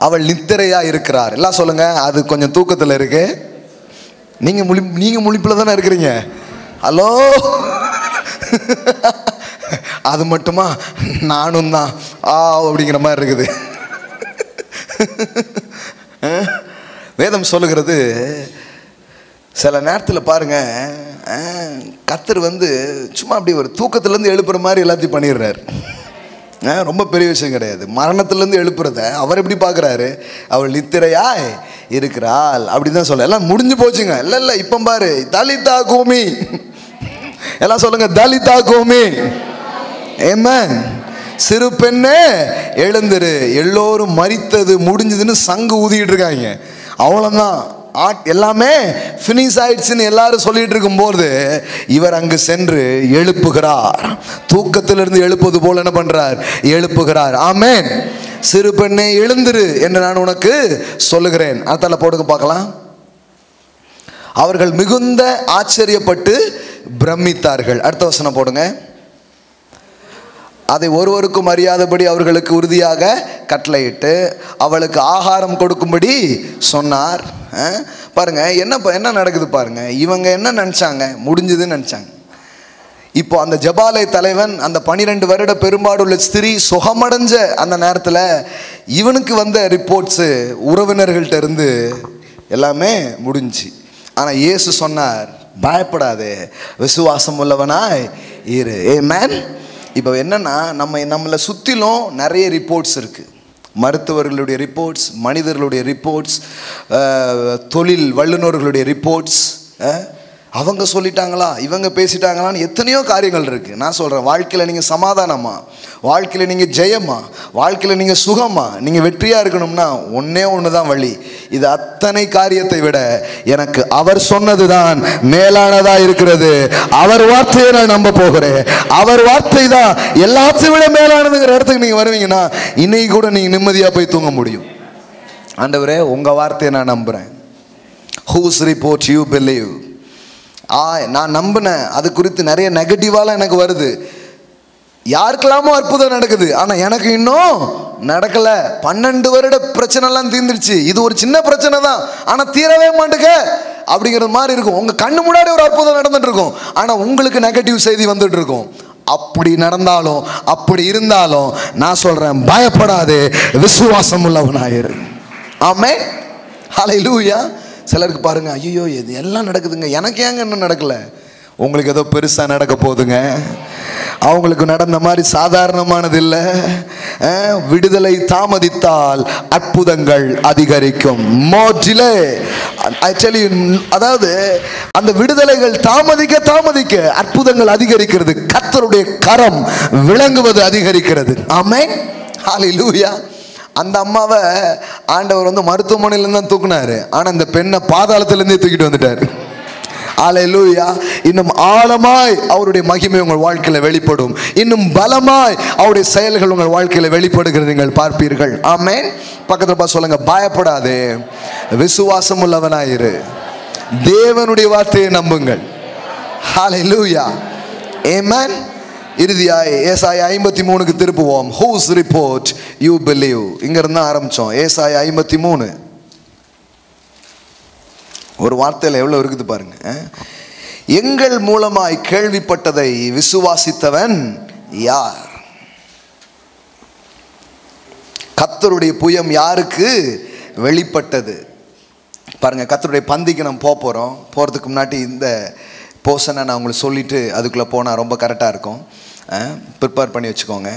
அவள் நித்திரையா இருக்கிறார். எல்லாம் சொல்லுங்க, அது கொஞ்சம் தூக்கத்தில் இருக்கு. நீங்க முழிப்புல தானே இருக்கிறீங்க. ஹலோ, அது மட்டுமா? நானும் தான் அப்படிங்கிற மாதிரி இருக்குது. வேதம் சொல்லுகிறது, சில நேரத்தில் பாருங்க, கர்த்தர் சும்மா அப்படி ஒரு தூக்கத்திலேருந்து எழுப்புற மாதிரி எல்லாத்தையும் பண்ணிடுறாரு. ரொம்ப பெரிய விஷயம் கிடையாது. மரணத்திலேருந்து எழுப்புறத அவர் எப்படி பார்க்குறாரு? அவள் நித்திரையாய் இருக்கிறாள் அப்படிதான் சொல்ல. எல்லாம் முடிஞ்சு போச்சுங்க. இல்லை இப்போ பாரு, தலிதா கூமி. எல்லாம் சொல்லுங்க, தலிதா கூமி. ஆமென். சிறு பெண்ணே எழுந்திரு. எல்லோரும் மரித்தது முடிஞ்சதுன்னு சங்கு ஊதிக்கிட்டு இருக்காங்க. அவ்வளோதான், எல்லாமே ஃபினிஷ் ஆயிடுச்சுன்னு எல்லாரும் சொல்லிட்டு இருக்கும்போது இவர் அங்கு சென்று எழுப்புகிறார். தூக்கத்திலிருந்து எழுப்புவது போல என்ன பண்றார்? எழுப்புகிறார். ஆமென். சிறு பெண்ணே எழுந்திரு என்று நான் உனக்கு சொல்லுகிறேன். அதால போடுங்க பார்க்கலாம். அவர்கள் மிகுந்த ஆச்சரியப்பட்டு பிரமித்தார்கள். அடுத்த வசனம் போடுங்க. அதை ஒருவருக்கும் அறியாதபடி அவர்களுக்கு உறுதியாக கட்டளையிட்டு அவளுக்கு ஆகாரம் கொடுக்கும்படி சொன்னார். பாருங்க என்ன நடக்குது பாருங்க. இவங்க என்ன நினைச்சாங்க? முடிஞ்சதுன்னு நினைச்சாங்க. இப்போ அந்த ஜபாலை தலைவன், அந்த 12 வருட பெரும்பாடுள்ள ஸ்திரீ சுகமடைஞ்ச அந்த நேரத்தில் இவனுக்கு வந்த ரிப்போர்ட்ஸு உறவினர்கள்ட்ட இருந்து எல்லாமே முடிஞ்சு. ஆனால் இயேசு சொன்னார், பயப்படாதே, விசுவாசம் உள்ளவனாய் இரு. ஆமென். இப்போ என்னன்னா, நம்மளை சுற்றிலும் நிறைய ரிப்போர்ட்ஸ் இருக்குது. மருத்துவர்களுடைய ரிப்போர்ட்ஸ், மனிதர்களுடைய ரிப்போர்ட்ஸ், தொழில் வல்லுநர்களுடைய ரிப்போர்ட்ஸ். அவங்க சொல்லிட்டாங்களா, இவங்க பேசிட்டாங்களான்னு எத்தனையோ காரியங்கள் இருக்குது. நான் சொல்கிறேன், வாழ்க்கையில் நீங்கள் சமாதானமா, வாழ்க்கையில் நீங்கள் ஜெயமா, வாழ்க்கையில் நீங்கள் சுகமா, நீங்கள் வெற்றியாக இருக்கணும்னா ஒன்றே ஒன்று தான் வழி. இது அத்தனை காரியத்தை விட எனக்கு அவர் சொன்னது தான் மேலானதாக இருக்கிறது. அவர் வார்த்தையை நான் நம்ப போகிறேன். அவர் வார்த்தை தான் எல்லாத்தையும் விட மேலானதுங்கிற இடத்துக்கு நீங்கள் வருவீங்கன்னா இன்னைக்கு கூட நீங்கள் நிம்மதியாக போய் தூங்க முடியும். ஆண்டவரே, உங்கள் வார்த்தையை நான் நம்புகிறேன். Whose report you believe. நான் நம்பினேன். அது குறித்து நிறைய நெகட்டிவாலாம் எனக்கு வருது. யாருக்கெல்லாமோ அற்புதம் நடக்குது, ஆனால் எனக்கு இன்னும் நடக்கலை. 12 வருட பிரச்சனைலாம் தீர்ந்துருச்சு. இது ஒரு சின்ன பிரச்சனை தான், ஆனால் தீரவே மாட்டேங்க அப்படிங்கிறது மாதிரி இருக்கும். உங்கள் கண்ணு முன்னாடி ஒரு அற்புதம் நடந்துட்டு இருக்கும், ஆனால் உங்களுக்கு நெகட்டிவ் செய்தி வந்துட்டு இருக்கும். அப்படி நடந்தாலும் அப்படி இருந்தாலும் நான் சொல்கிறேன், பயப்படாதே, விசுவாசம் உள்ளவனாயிரு. ஆமென். ஹல்லேலூயா. சிலருக்கு பாருங்க, ஐயோ இது எல்லாம் நடக்குதுங்க, எனக்கு ஏங்க இன்னும் நடக்கல? உங்களுக்கு ஏதோ பெருசாக நடக்க போகுதுங்க. அவங்களுக்கு நடந்த மாதிரி சாதாரணமானது இல்லை. விடுதலை தாமதித்தால் அற்புதங்கள் அதிகரிக்கும். அதாவது அந்த விடுதலைகள் தாமதிக்க அற்புதங்கள் அதிகரிக்கிறது. கர்த்தருடைய கரம் விளங்குவது அதிகரிக்கிறது. ஆமென். ஹல்லேலூயா. அந்த அம்மாவை ஆண்டவர் மருத்துவமனையிலேருந்து தான் தூக்குனாரு, ஆனால் இந்த பெண்ணை பாதாளத்திலேருந்தே தூக்கிட்டு வந்துட்டார். ஹல்லேலூயா. இன்னும் ஆழமாய் அவருடைய மகிமை உங்கள் வாழ்க்கையில் வெளிப்படும். இன்னும் பலமாய் அவருடைய செயல்கள் உங்கள் வாழ்க்கையில் வெளிப்படுகிறது நீங்கள் பார்ப்பீர்கள். ஆமென். பக்கத்தில் பார்த்து சொல்லுங்க, பயப்படாதே, விசுவாசம் உள்ளவனாயிரு, தேவனுடைய வார்த்தையை நம்புங்கள். ஹல்லேலூயா. ஆமென். இறுதியாய் ஏசாயா 53க்கு திருப்புவோம். Whose report you believe. இங்கிருந்து ஆரம்பிச்சோம். ஏசாயா 53 ஒரு வார்த்தையில் எவ்வளோ இருக்குது பாருங்க. எங்கள் மூலமாய் கேள்விப்பட்டதை விசுவாசித்தவன் யார்? கர்த்தருடைய புயம் யாருக்கு வெளிப்பட்டது? பாருங்க, கர்த்தருடைய பந்திக்கு நம்ம போகிறதுக்கு முன்னாடி இந்த போர்ஷனை நான் உங்களுக்கு சொல்லிவிட்டு அதுக்குள்ளே போனால் ரொம்ப கரெக்டாக இருக்கும். ப்ரிப்பேர் பண்ணி வச்சுக்கோங்க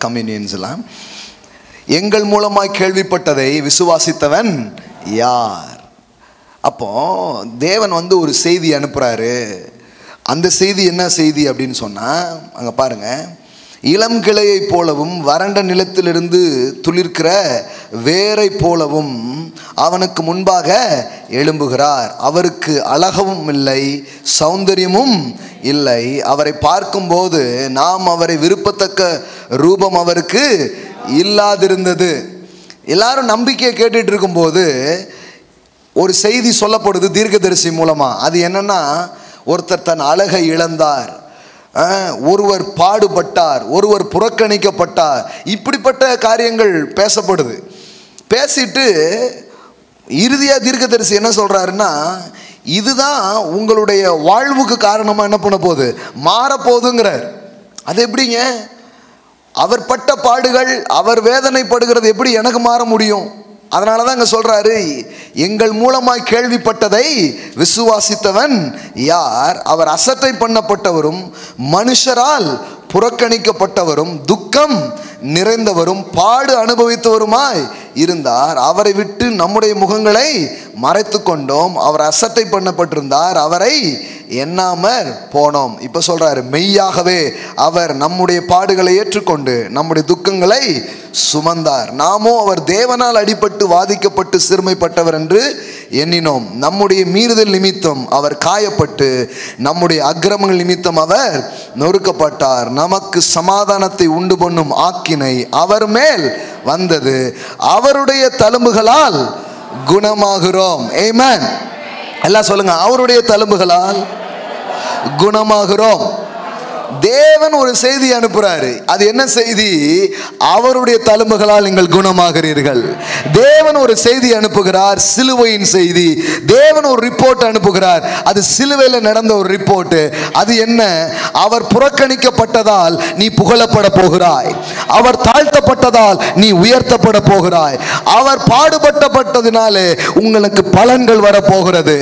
கம்யூனியன்ஸ்லாம். எங்கள் மூலமாய் கேள்விப்பட்டதை விசுவாசித்தவன் யார்? அப்போ தேவன் ஒரு செய்தி அனுப்புகிறாரு. அந்த செய்தி என்ன செய்தி அப்படின்னு சொன்னால், அங்கே பாருங்கள், இளம் கிளையை போலவும் வறண்ட நிலத்திலிருந்து துளிர்க்கிற வேரை போலவும் அவனுக்கு முன்பாக எழும்புகிறார். அவருக்கு அழகவும் இல்லை, சௌந்தரியமும் இல்லை. அவரை பார்க்கும்போது நாம் அவரை விருப்பத்தக்க ரூபம் அவருக்கு இல்லாதிருந்தது. எல்லாரும் நம்பிக்கையை கேட்டுட்டு இருக்கும்போது ஒரு செய்தி சொல்லப்படுது தீர்க்கதரிசி மூலமாக. அது என்னன்னா, ஒருத்தர் தன் அழகை இழந்தார், ஒருவர் பாடுபட்டார், ஒருவர் புறக்கணிக்கப்பட்டார், இப்படிப்பட்ட காரியங்கள் பேசப்படுது. பேசிட்டு இறுதியா தீர்க்கதரிசி என்ன சொல்றாருன்னா, இதுதான் உங்களுடைய வாழ்வுக்கு காரணமா என்ன பண்ண போகுது, மாறப்போகுதுங்கிறார். அது எப்படிங்க? அவர் பட்ட பாடுகள், அவர் வேதனைப்படுகிறது எப்படி எனக்கு மாற முடியும்? அதனால தான் இங்க சொல்றாரு, எங்கள் மூலமாய் கேள்விப்பட்டதை விசுவாசித்தவன் யார்? அவர் அசட்டை பண்ணப்பட்டவரும் மனுஷரால் புறக்கணிக்கப்பட்டவரும் துக்கம் நிறைந்தவரும் பாடு அனுபவித்தவருமாய் இருந்தார். அவரை விட்டு நம்முடைய முகங்களை மறைத்து கொண்டோம். அவர் அசட்டை பண்ணப்பட்டிருந்தார், அவரை எண்ணாமற் போனோம். இப்ப சொல்றாரு, மெய்யாகவே அவர் நம்முடைய பாடுகளை ஏற்றுக்கொண்டு நம்முடைய துக்கங்களை சுமந்தார். நாமோ அவர் தேவனால் அடிபட்டு வாதிக்கப்பட்டு சிறுமைப்பட்டவர் என்று எண்ணினோம். நம்முடைய மீறுதல் நிமித்தம் அவர் காயப்பட்டு நம்முடைய அக்கிரமங்கள் நிமித்தம் அவர் நொறுக்கப்பட்டார். நமக்கு சமாதானத்தை உண்டு பண்ணும் ஆக்கினை அவர் மேல் வந்தது, அவருடைய தழும்புகளால் குணமாகிறோம். ஆமென். எல்லாம் சொல்லுங்க, அவருடைய தழும்புகளால் குணமாகிறோம். தேவன் ஒரு செய்தி அனுப்புறாரு. அது என்ன செய்தி? அவருடைய தழும்புகளால் நீங்கள் குணமாகிறீர்கள். தேவன் ஒரு செய்தி அனுப்புகிறார், சிலுவையின் செய்தி. தேவன் ஒரு ரிப்போர்ட் அனுப்புகிறார், அது சிலுவையில் நடந்த ஒரு ரிப்போர்ட். அது என்ன? அவர் புறக்கணிக்கப்பட்டதால் நீ புகழப்பட போகிறாய், அவர் தாழ்த்தப்பட்டதால் நீ உயர்த்தப்பட போகிறாய், அவர் பாடுபட்டப்பட்டதினாலே உங்களுக்கு பலன்கள் வரப்போகிறது,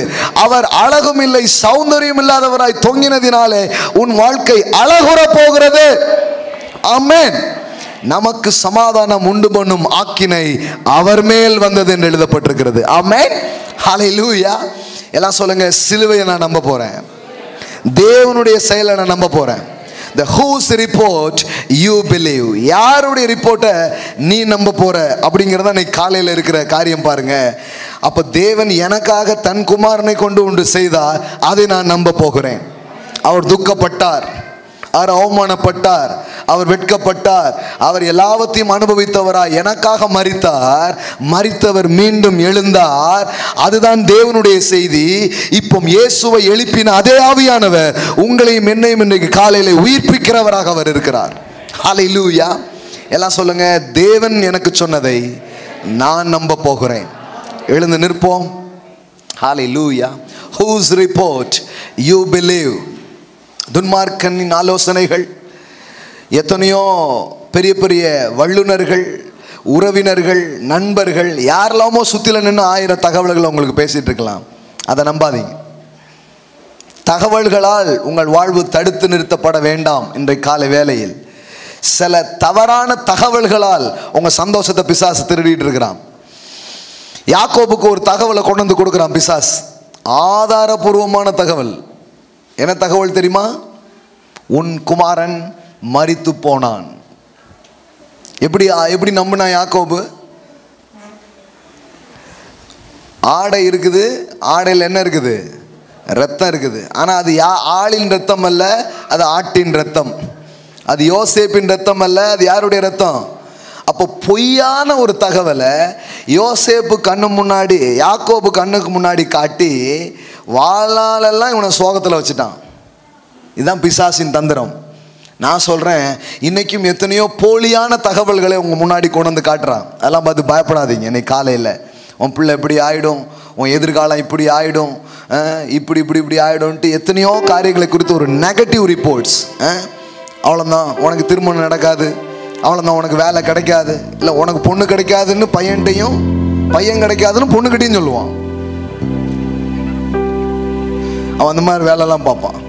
அவர் அழகும் இல்லை சௌந்தரியம் இல்லாதவராய் தொங்கினதினாலே உன் வாழ்க்கை அழகுற போகிறது. ஆமென். நமக்கு சமாதானம் உண்டு பண்ணும் ஆக்கினை அவர் மேல் வந்தது என்று எழுதப்பட்டிருக்கிறது. ஆமென். ஹல்லேலூயா. எல்லாம் சொல்லுங்க, சிலுவையை நான் நம்ப போறேன், தேவனுடைய செயலை நான் நம்ப போறேன். The whose report you believe. யாருடைய ரிப்போர்ட்டை நீ நம்ப போற அப்படிங்கிறத இன்னைக்கு காலையில் இருக்கிற காரியம் பாருங்க. அப்ப தேவன் எனக்காக தன் குமாரனை கொண்டு ஒன்று செய்தார், அதை நான் நம்ப போகிறேன். அவர் துக்கப்பட்டார், அவர் அவமானப்பட்டார், அவர் வெட்கப்பட்டார், அவர் எல்லாவற்றையும் அனுபவித்தவராய் எனக்காக மரித்தார், மரித்தவர் மீண்டும் எழுந்தார். அதுதான் தேவனுடைய செய்தி. இப்போ இயேசுவை எழுப்பின அதே ஆவியானவர் உங்களையும் என்னையும் இன்றைக்கு காலையில உயிர்ப்பிக்கிறவராக அவர் இருக்கிறார். ஹல்லேலூயா. எல்லாம் சொல்லுங்க, தேவன் எனக்கு சொன்னதை நான் நம்ப போகிறேன். எழுந்து நிற்போம். ஹல்லேலூயா. Whose report you believe. துன்மார்க்கனின் ஆலோசனைகள், எத்தனையோ பெரிய பெரிய வல்லுநர்கள், உறவினர்கள், நண்பர்கள், யாரெல்லாமோ சுத்தில நின்று 1000 தகவல்களை உங்களுக்கு பேசிட்டு இருக்கலாம். அதை நம்பாதீங்க. தகவல்களால் உங்கள் வாழ்வு தடுத்து நிறுத்தப்பட வேண்டாம். இன்றைக்கு காலை வேளையில் சில தவறான தகவல்களால் உங்க சந்தோஷத்தை பிசாசு திருடிட்டு இருக்கிறான். யாக்கோபுக்கு ஒரு தகவலை கொண்டு வந்து கொடுக்குறான் பிசாஸ், ஆதாரபூர்வமான தகவல். என்ன தகவல் தெரியுமா? உன் குமாரன் மரித்து போனான். எப்படி நம்பினா யாக்கோபு? ஆடை இருக்குது, ஆடையில் என்ன இருக்குது? ரத்தம் இருக்குது. ஆனால் அது ஆளின் ரத்தம் அல்ல, அது ஆட்டின் ரத்தம். அது யோசேப்பின் ரத்தம் அல்ல, அது யாருடைய ரத்தம்? அப்போ பொய்யான ஒரு தகவலை யோசேப்பு கண்ணு முன்னாடி, யாக்கோபு கண்ணுக்கு முன்னாடி காட்டி வாழ்நாளெல்லாம் இவனை சோகத்தில் வச்சுட்டான். இதுதான் பிசாசின் தந்திரம். நான் சொல்கிறேன், இன்றைக்கும் எத்தனையோ போலியான தகவல்களை உங்கள் முன்னாடி கொண்டு வந்து காட்டுறான். அதெல்லாம் பார்த்து பயப்படாதீங்க. இன்னைக்கு காலையில் உன் பிள்ளை இப்படி ஆகிடும், உன் எதிர்காலம் இப்படி ஆகிடும், இப்படி ஆகிடும்ன்ட்டு எத்தனையோ காரியங்களை குறித்து ஒரு நெகட்டிவ் ரிப்போர்ட்ஸ். அவ்வளோதான், உனக்கு திருமணம் நடக்காது, அவ்வளோதான், உனக்கு வேலை கிடைக்காது, இல்லை உனக்கு பொண்ணு கிடைக்காதுன்னு பையன்கிட்டையும், பையன் கிடைக்காதுன்னு பொண்ணுக்கிட்டையும் சொல்லுவான். அவன் அந்த மாதிரி வேலைலாம் பார்ப்பான்.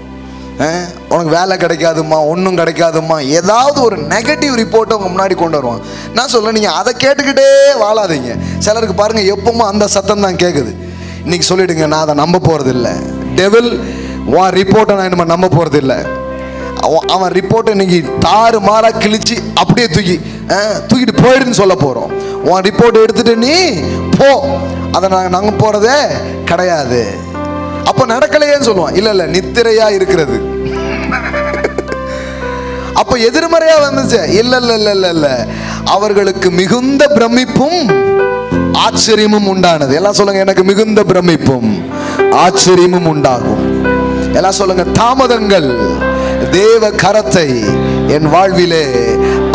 உனக்கு வேலை கிடைக்காதுமா, ஒன்றும் கிடைக்காதுமா, ஏதாவது ஒரு நெகட்டிவ் ரிப்போர்ட்டை உங்க முன்னாடி கொண்டு வருவான். நான் சொல்ல, நீங்கள் அதை கேட்டுக்கிட்டே வாழாதீங்க. சிலருக்கு பாருங்கள், எப்பவும் அந்த சத்தம் தான் கேட்குது. இன்னைக்கு சொல்லிடுங்க, நான் அதை நம்ப போகிறது இல்லை. டெவில் உன் ரிப்போர்ட்டை நான் இனிமேல் நம்ப போகிறது இல்லை. அவன் ரிப்போர்ட்டை இன்னைக்கு தாறு மாறா கிழிச்சு அப்படியே தூக்கிட்டு போயிடுன்னு சொல்ல போகிறோம். உன் ரிப்போர்ட்டை எடுத்துட்டு நீ போ, அதை நாங்கள் நம்ப போகிறதே கிடையாது. அப்போ நடக்கலையேன்னு சொல்லுவான். இல்லை நித்திரையா இருக்கிறது. அப்போ எதிர்மறையா வந்துச்சு. இல்ல அவர்களுக்கு மிகுந்த பிரமிப்பும் ஆச்சரியமும் உண்டானது. எல்லாம் சொல்லுங்க, எனக்கு மிகுந்த பிரமிப்பும் ஆச்சரியமும் உண்டாகும். எல்லாம் சொல்லுங்க, தாமதங்கள் தேவ கரத்தை என் வாழ்விலே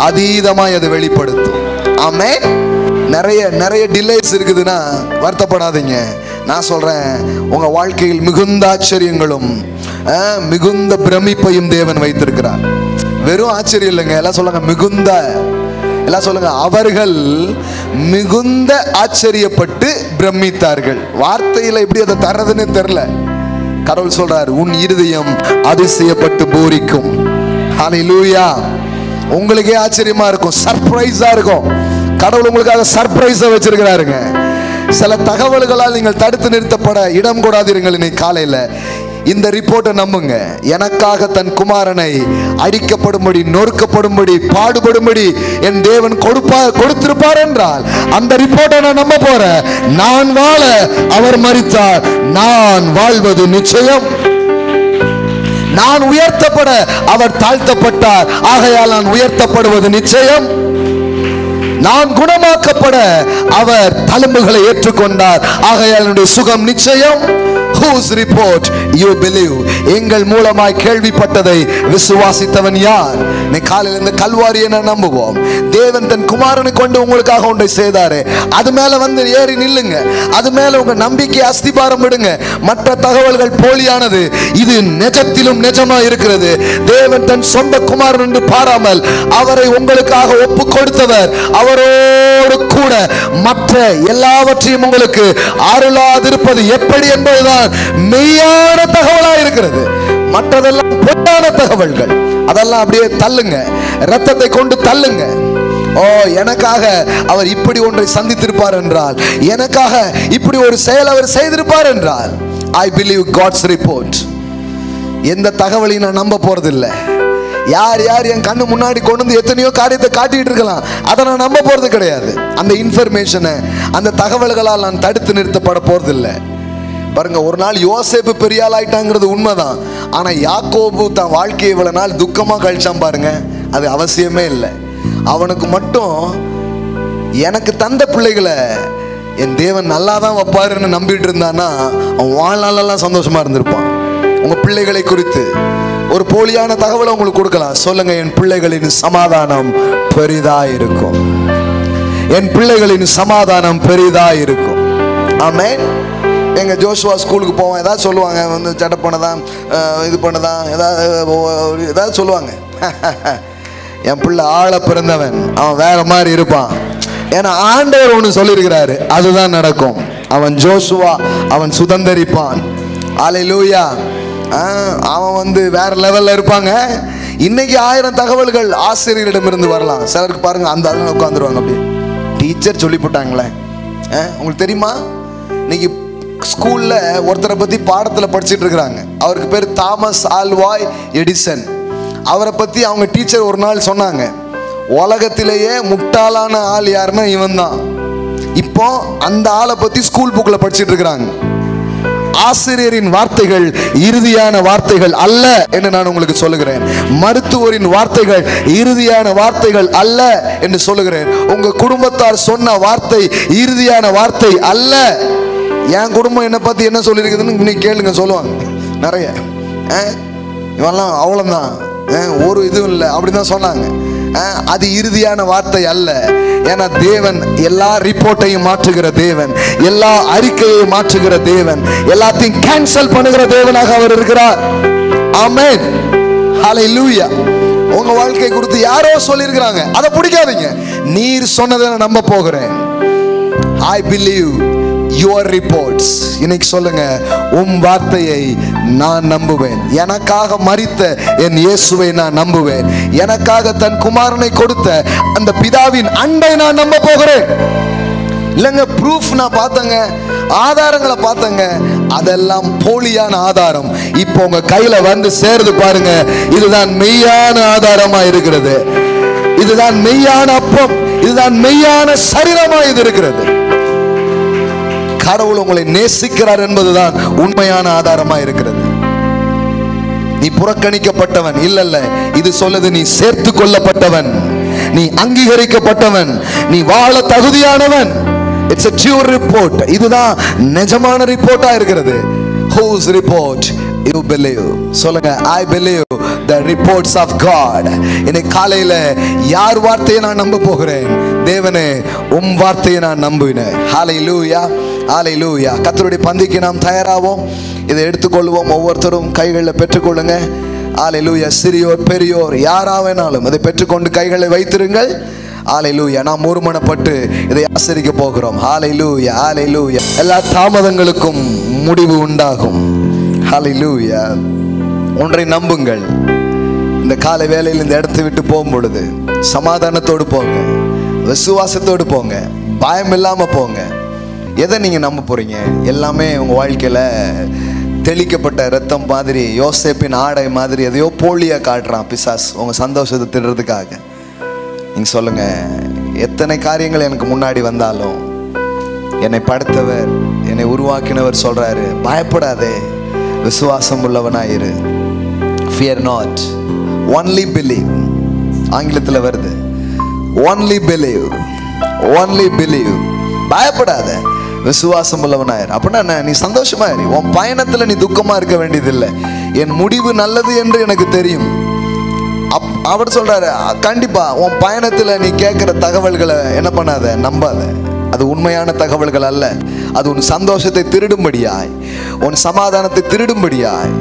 அதீதமாய் அது வெளிப்படுத்தும். ஆமென். நிறைய டிலேஸ் இருக்குதுன்னா வருத்தப்படாதீங்க. நான் சொல்றேன், உங்க வாழ்க்கையில் மிகுந்த ஆச்சரியங்களும் மிகுந்த பிரமிப்பையும் தேவன் வைத்திருக்கிறார். வெறும் ஆச்சரியம் இல்லைங்க, எல்லாம் சொல்லுங்க மிகுந்த, எல்லாம் சொல்லுங்க அவர்கள் மிகுந்த ஆச்சரியப்பட்டு பிரமித்தார்கள். வார்த்தையில எப்படி அதை தர்றதுன்னு தெரியல. கடவுள் சொல்றார், உன் இருதயம் அதிசயப்பட்டு பூரிக்கும். ஹல்லேலூயா. உங்களுக்கே ஆச்சரியமா இருக்கும், சர்ப்ரைஸா இருக்கும். கடவுள் உங்களுக்காக சர்ப்ரைஸா வச்சிருக்கிறாருங்க. சில தகவல்களால் நீங்கள் தடுத்து நிறுத்தப்பட இடம் கொடாதீர்கள். இன்னைக்கு காலையில இந்த ரிப்போர்ட்டை நம்புங்க. எனக்காக தன் குமாரனை அடிக்கப்படும்படி, நொறுக்கப்படும்படி, பாடுபடும்படி என் தேவன் கொடுத்திருப்பார் என்றால் அந்த ரிப்போர்ட்டை நான் நம்ப போறேன். நான் வாழ அவர் மரித்தார், நான் வாழ்வது நிச்சயம். நான் உயர்த்தப்பட அவர் தாழ்த்தப்பட்டார், ஆகையால் நான் உயர்த்தப்படுவது நிச்சயம். நான் குணமாக்கப்பட அவர் தழும்புகளை ஏற்றுக்கொண்டார், ஆகையால் என்னுடைய சுகம் நிச்சயம். Whose report you believe? எங்கள் மூலமாய் கேள்விப்பட்டதை விசுவாசித்தவன் யார்? நீ காலையில் இந்த கல்வாரியை நான் நம்புவோம். தேவன் தன் குமாரனை கொண்டு உங்களுக்காக ஒன்றை செய்தாரு, அது மேல வந்து ஏறி நில்லுங்க. அது மேல உங்க நம்பிக்கை அஸ்திபாரம் விடுங்க. மற்ற தகவல்கள் போலியானது, இது நிஜத்திலும் நிஜமா இருக்கிறது. தேவன் தன் சொந்த குமாரன் என்று பாராமல் அவரை உங்களுக்காக ஒப்பு கொடுத்தவர், அவரோடு கூட மற்ற எல்லாவற்றையும் உங்களுக்கு அருளாதிருப்பது எப்படி என்பதுதான் மெய்யான தகவலா இருக்கிறது. மற்றதெல்லாம் பொய்யான தகவல்கள். அதெல்லாம் அப்படியே தள்ளுங்க, ரத்தத்தை கொண்டு தள்ளுங்க. ஓ, எனக்காக அவர் இப்படி ஒன்றை சந்தித்திருப்பார் என்றால், எனக்காக இப்படி ஒரு செயல் அவர் செய்திருப்பார் என்றால், ஐ பிலீவ் காட்ஸ் ரிப்போர்ட். எந்த தகவலையும் நான் நம்ப போறதில்லை. யார் யார் என் கண்ணு முன்னாடி கொண்டு வந்து எத்தனையோ காரியத்தை காட்டிட்டு இருக்கலாம், அதை நான் நம்ப போறது கிடையாது. அந்த இன்ஃபர்மேஷனை, அந்த தகவல்களால் நான் தடுத்து நிறுத்தப்பட போறதில்லை. பாருங்க, ஒரு நாள் யோசேப்பு பெரிய ஆள் ஆயிட்டாங்கிறது உண்மைதான். ஆனா யாக்கோபு தன் வாழ்க்கையை இவ்வளவு நாள் துக்கமா கழிச்சான் பாருங்க, அது அவசியமே இல்லை. அவனுக்கு மட்டும் எனக்கு தந்த பிள்ளைகளை என் தேவன் நல்லா தான் வைப்பாருன்னு நம்பிட்டு இருந்தான்னா அவன் வாழ்நாளெல்லாம் சந்தோஷமா இருந்திருப்பான். உங்க பிள்ளைகளை குறித்து ஒரு போலியான தகவலை உங்களுக்கு கொடுக்கலாம். சொல்லுங்க, என் பிள்ளைகளின் சமாதானம் பெரிதா இருக்கும். என் பிள்ளைகளின் சமாதானம் பெரிதா இருக்கும். ஆமென். எங்க ஜோஷுவா ஸ்கூலுக்கு போவான், ஏதாவது சொல்லுவாங்க, வந்து சட்டை பண்ணதான், இது பண்ணதான், ஏதாவது சொல்லுவாங்க. என் பிள்ளை ஆள பிறந்தவன், அவன் வேற மாதிரி இருப்பான். ஏன்னா ஆண்டவர் ஒன்று சொல்லியிருக்கிறாரு, அதுதான் நடக்கும். அவன் ஜோஷுவா, அவன் சுதந்தரிப்பான். அல்லேலூயா. அவன் வந்து வேற லெவல்ல இருப்பாங்க. இன்னைக்கு 1000 தகவல்கள் ஆசிரியரிடமிருந்து வரலாம். சிலருக்கு பாருங்க, அந்த அதில் உட்காந்துருவாங்க, அப்படியே டீச்சர் சொல்லி போட்டாங்களே. உங்களுக்கு தெரியுமா, இன்னைக்கு ஸ்கூல்ல ஒருத்தரை பத்தி பாடத்துல படிச்சுட்டு இருக்கிறாங்க. அவருக்கு பேர் தாமஸ் ஆல்வா எடிசன். அவரை பத்தி அவங்க டீச்சர் ஒரு நாள் சொன்னாங்க, உலகத்திலேயே முட்டாளான ஆள் யாருன்னா இவன் தான். இப்போ அந்த ஆளை பத்தி ஸ்கூல் புக்ல படிச்சுட்டு இருக்கிறாங்க. ஆசிரியரின் வார்த்தைகள் இறுதியான வார்த்தைகள் அல்ல என்று நான் உங்களுக்கு சொல்லுகிறேன். மருத்துவரின் வார்த்தைகள் இறுதியான வார்த்தைகள் அல்ல என்று சொல்லுகிறேன். உங்க குடும்பத்தார் சொன்ன வார்த்தை இறுதியான வார்த்தை அல்ல. என் குடும்பம் என்னை பத்தி என்ன சொல்லியிருக்குதுன்னு இன்னைக்கு கேளுங்க, சொல்லுவாங்க நிறைய. இவெல்லாம் அவ்வளவுதான், ஒரு இதுவும் இல்லை அப்படிதான் சொன்னாங்க. அது இறுதியான வார்த்தை அல்ல. ஏன்னா தேவன் எல்லா ரிப்போர்ட்டையும் மாற்றுகிற தேவன், எல்லா அறிக்கையையும் மாற்றுகிற தேவன், எல்லாத்தையும் கேன்சல் பண்ணுகிற தேவனாக அவர் இருக்கிறார். ஆமென். ஹல்லேலூயா. உங்க வாழ்க்கை குறித்து யாரோ சொல்லியிருக்கிறாங்க, அதை பிடிக்காதீங்க. நீர் சொன்னதை நான் நம்ப போகிறேன். I believe your reports. இன்னைக்கு சொல்லுங்க, உம் வார்த்தையை நான் நம்புவேன். எனக்காக மரித்த என் இயேசுவை நான் நம்புவேன். எனக்காக தன் குமாரனை கொடுத்த அந்த பிதாவின் அன்பை நான் நம்ப போகிறேன். இல்லைங்க, ப்ரூஃப் நான் பார்த்தேங்க, ஆதாரங்களை பார்த்தேங்க, அதெல்லாம் போலியான ஆதாரம். இப்போ உங்க கையில வந்து சேருது பாருங்க, இதுதான் மெய்யான ஆதாரமா இருக்கிறது. இதுதான் மெய்யான அப்பம், இதுதான் மெய்யான சரீரமா இது இருக்கிறது. கடவுள் உங்களை நேசிக்கிறார் என்பதுதான் உண்மையான ஆதாரமா இருக்கிறது. நீ புறக்கணிக்கப்பட்டவன் இல்ல, இது சொல்லுது நீ சேர்த்து கொள்ளப்பட்டவன், நீ அங்கீகரிக்கப்பட்டவன், நீ வாழ தகுதியானவன். It's a true report. இதுதான் நிஜமான ரிப்போர்ட்டா இருக்கிறது. whose report you believe. சொல்லுங்க, I believe the reports of God. இன்னைக்கு காலையில யார் வார்த்தையை நான் நம்ப போகிறேன்? தேவனே, உம் வார்த்தையை நான் நம்புவேன். ஹalleluya, ஹalleluya. கர்த்தருடைய பந்திக்கு நாம் தயாராவோம். இதை எடுத்துக்கொள்வோம். ஒவ்வொருத்தரும் கைகளில் பெற்றுக்கொள்ளுங்க. ஹalleluya. சிறியோர் பெரியோர் யாராவேனாலும் அதை பெற்றுக்கொண்டு கைகளை வைத்திருங்கள். ஹalleluya. நாம் ஒருமனப்பட்டு இதை ஆசரிக்க போகிறோம். ஹalleluya, ஹalleluya. எல்லா தாமதங்களுக்கும் முடிவு உண்டாகும். ஹalleluya. ஒன்றை நம்புங்கள், இந்த காலை வேளையில் இந்த இடத்தை விட்டு போகும் பொழுது சமாதானத்தோடு போங்க, விசுவாசத்தோடு போங்க, பயம் இல்லாம போங்க. எதை நீங்க நம்ப போறீங்க? எல்லாமே உங்க வாழ்க்கையில தெளிக்கப்பட்ட ரத்தம் மாதிரி, யோசேப்பின் ஆடை மாதிரி எதையோ போலியா காட்டுறான் பிசாஸ் உங்க சந்தோஷத்தை திடுறதுக்காக. நீங்க சொல்லுங்க, எத்தனை காரியங்கள் எனக்கு முன்னாடி வந்தாலும் என்னை படைத்தவர், என்னை உருவாக்கினவர் சொல்றாரு, பயப்படாதே, விசுவாசம் உள்ளவனாயிரு. Fear not, only believe. ஆங்கிலத்தில் வருது, only believe, only believe. பயப்படாத, விசுவாசம் உள்ளவனாயிரு. அப்படின்னா நீ சந்தோஷமா இரு. உன் பயணத்துல நீ துக்கமா இருக்க வேண்டியதில்லை. என் முடிவு நல்லது என்று எனக்கு தெரியும். அவர் சொல்றாரு, கண்டிப்பா உன் பயணத்துல நீ கேட்கிற தகவல்களை என்ன பண்ணாத, நம்பாத. அது உண்மையான தகவல்கள் அல்ல. அது உன் சந்தோஷத்தை திருடும்படியாய், உன் சமாதானத்தை திருடும்படியாய்,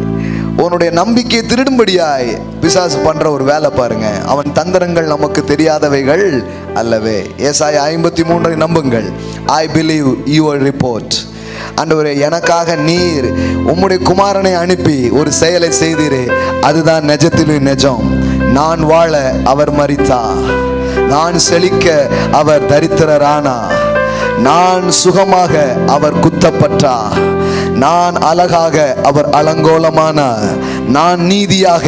உன்னுடைய நம்பிக்கையை திருடும்படியாய் பிசாசு பண்ற ஒரு வேலை பாருங்க. அவன் தந்திரங்கள் நமக்கு தெரியாதவைகள் அல்லவே. ஏசாயா 53 நம்புங்கள். I believe your report. ஆண்டவரே, எனக்காக நீர் உம்முடைய குமாரனை அனுப்பி ஒரு செயலை செய்தீரே, அதுதான் நிஜத்திலும் நிஜம். நான் வாழ அவர் மரித்தார், நான் செழிக்க அவர் தரித்திரரானார், நான் சுகமாக அவர் குத்தப்பட்டார், நான் அழகாக அவர் அலங்கோலமானார், நான் நீதியாக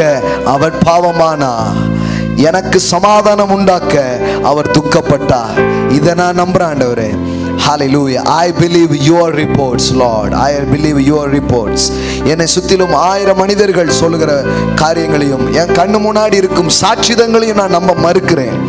அவர் பாவமானார், எனக்கு சமாதானம் உண்டாக்க அவர் துக்கப்பட்டார். இதை நான் நம்புறேன் ஆண்டவரே. Hallelujah. I believe your reports, Lord. I believe your reports. என்னை சுற்றிலும் 1000 மனிதர்கள் சொல்லுகிற காரியங்களையும் என் கண்ணு முன்னாடி இருக்கும் சாட்சிதங்களையும் நான் நம்ப மறுக்கிறேன்.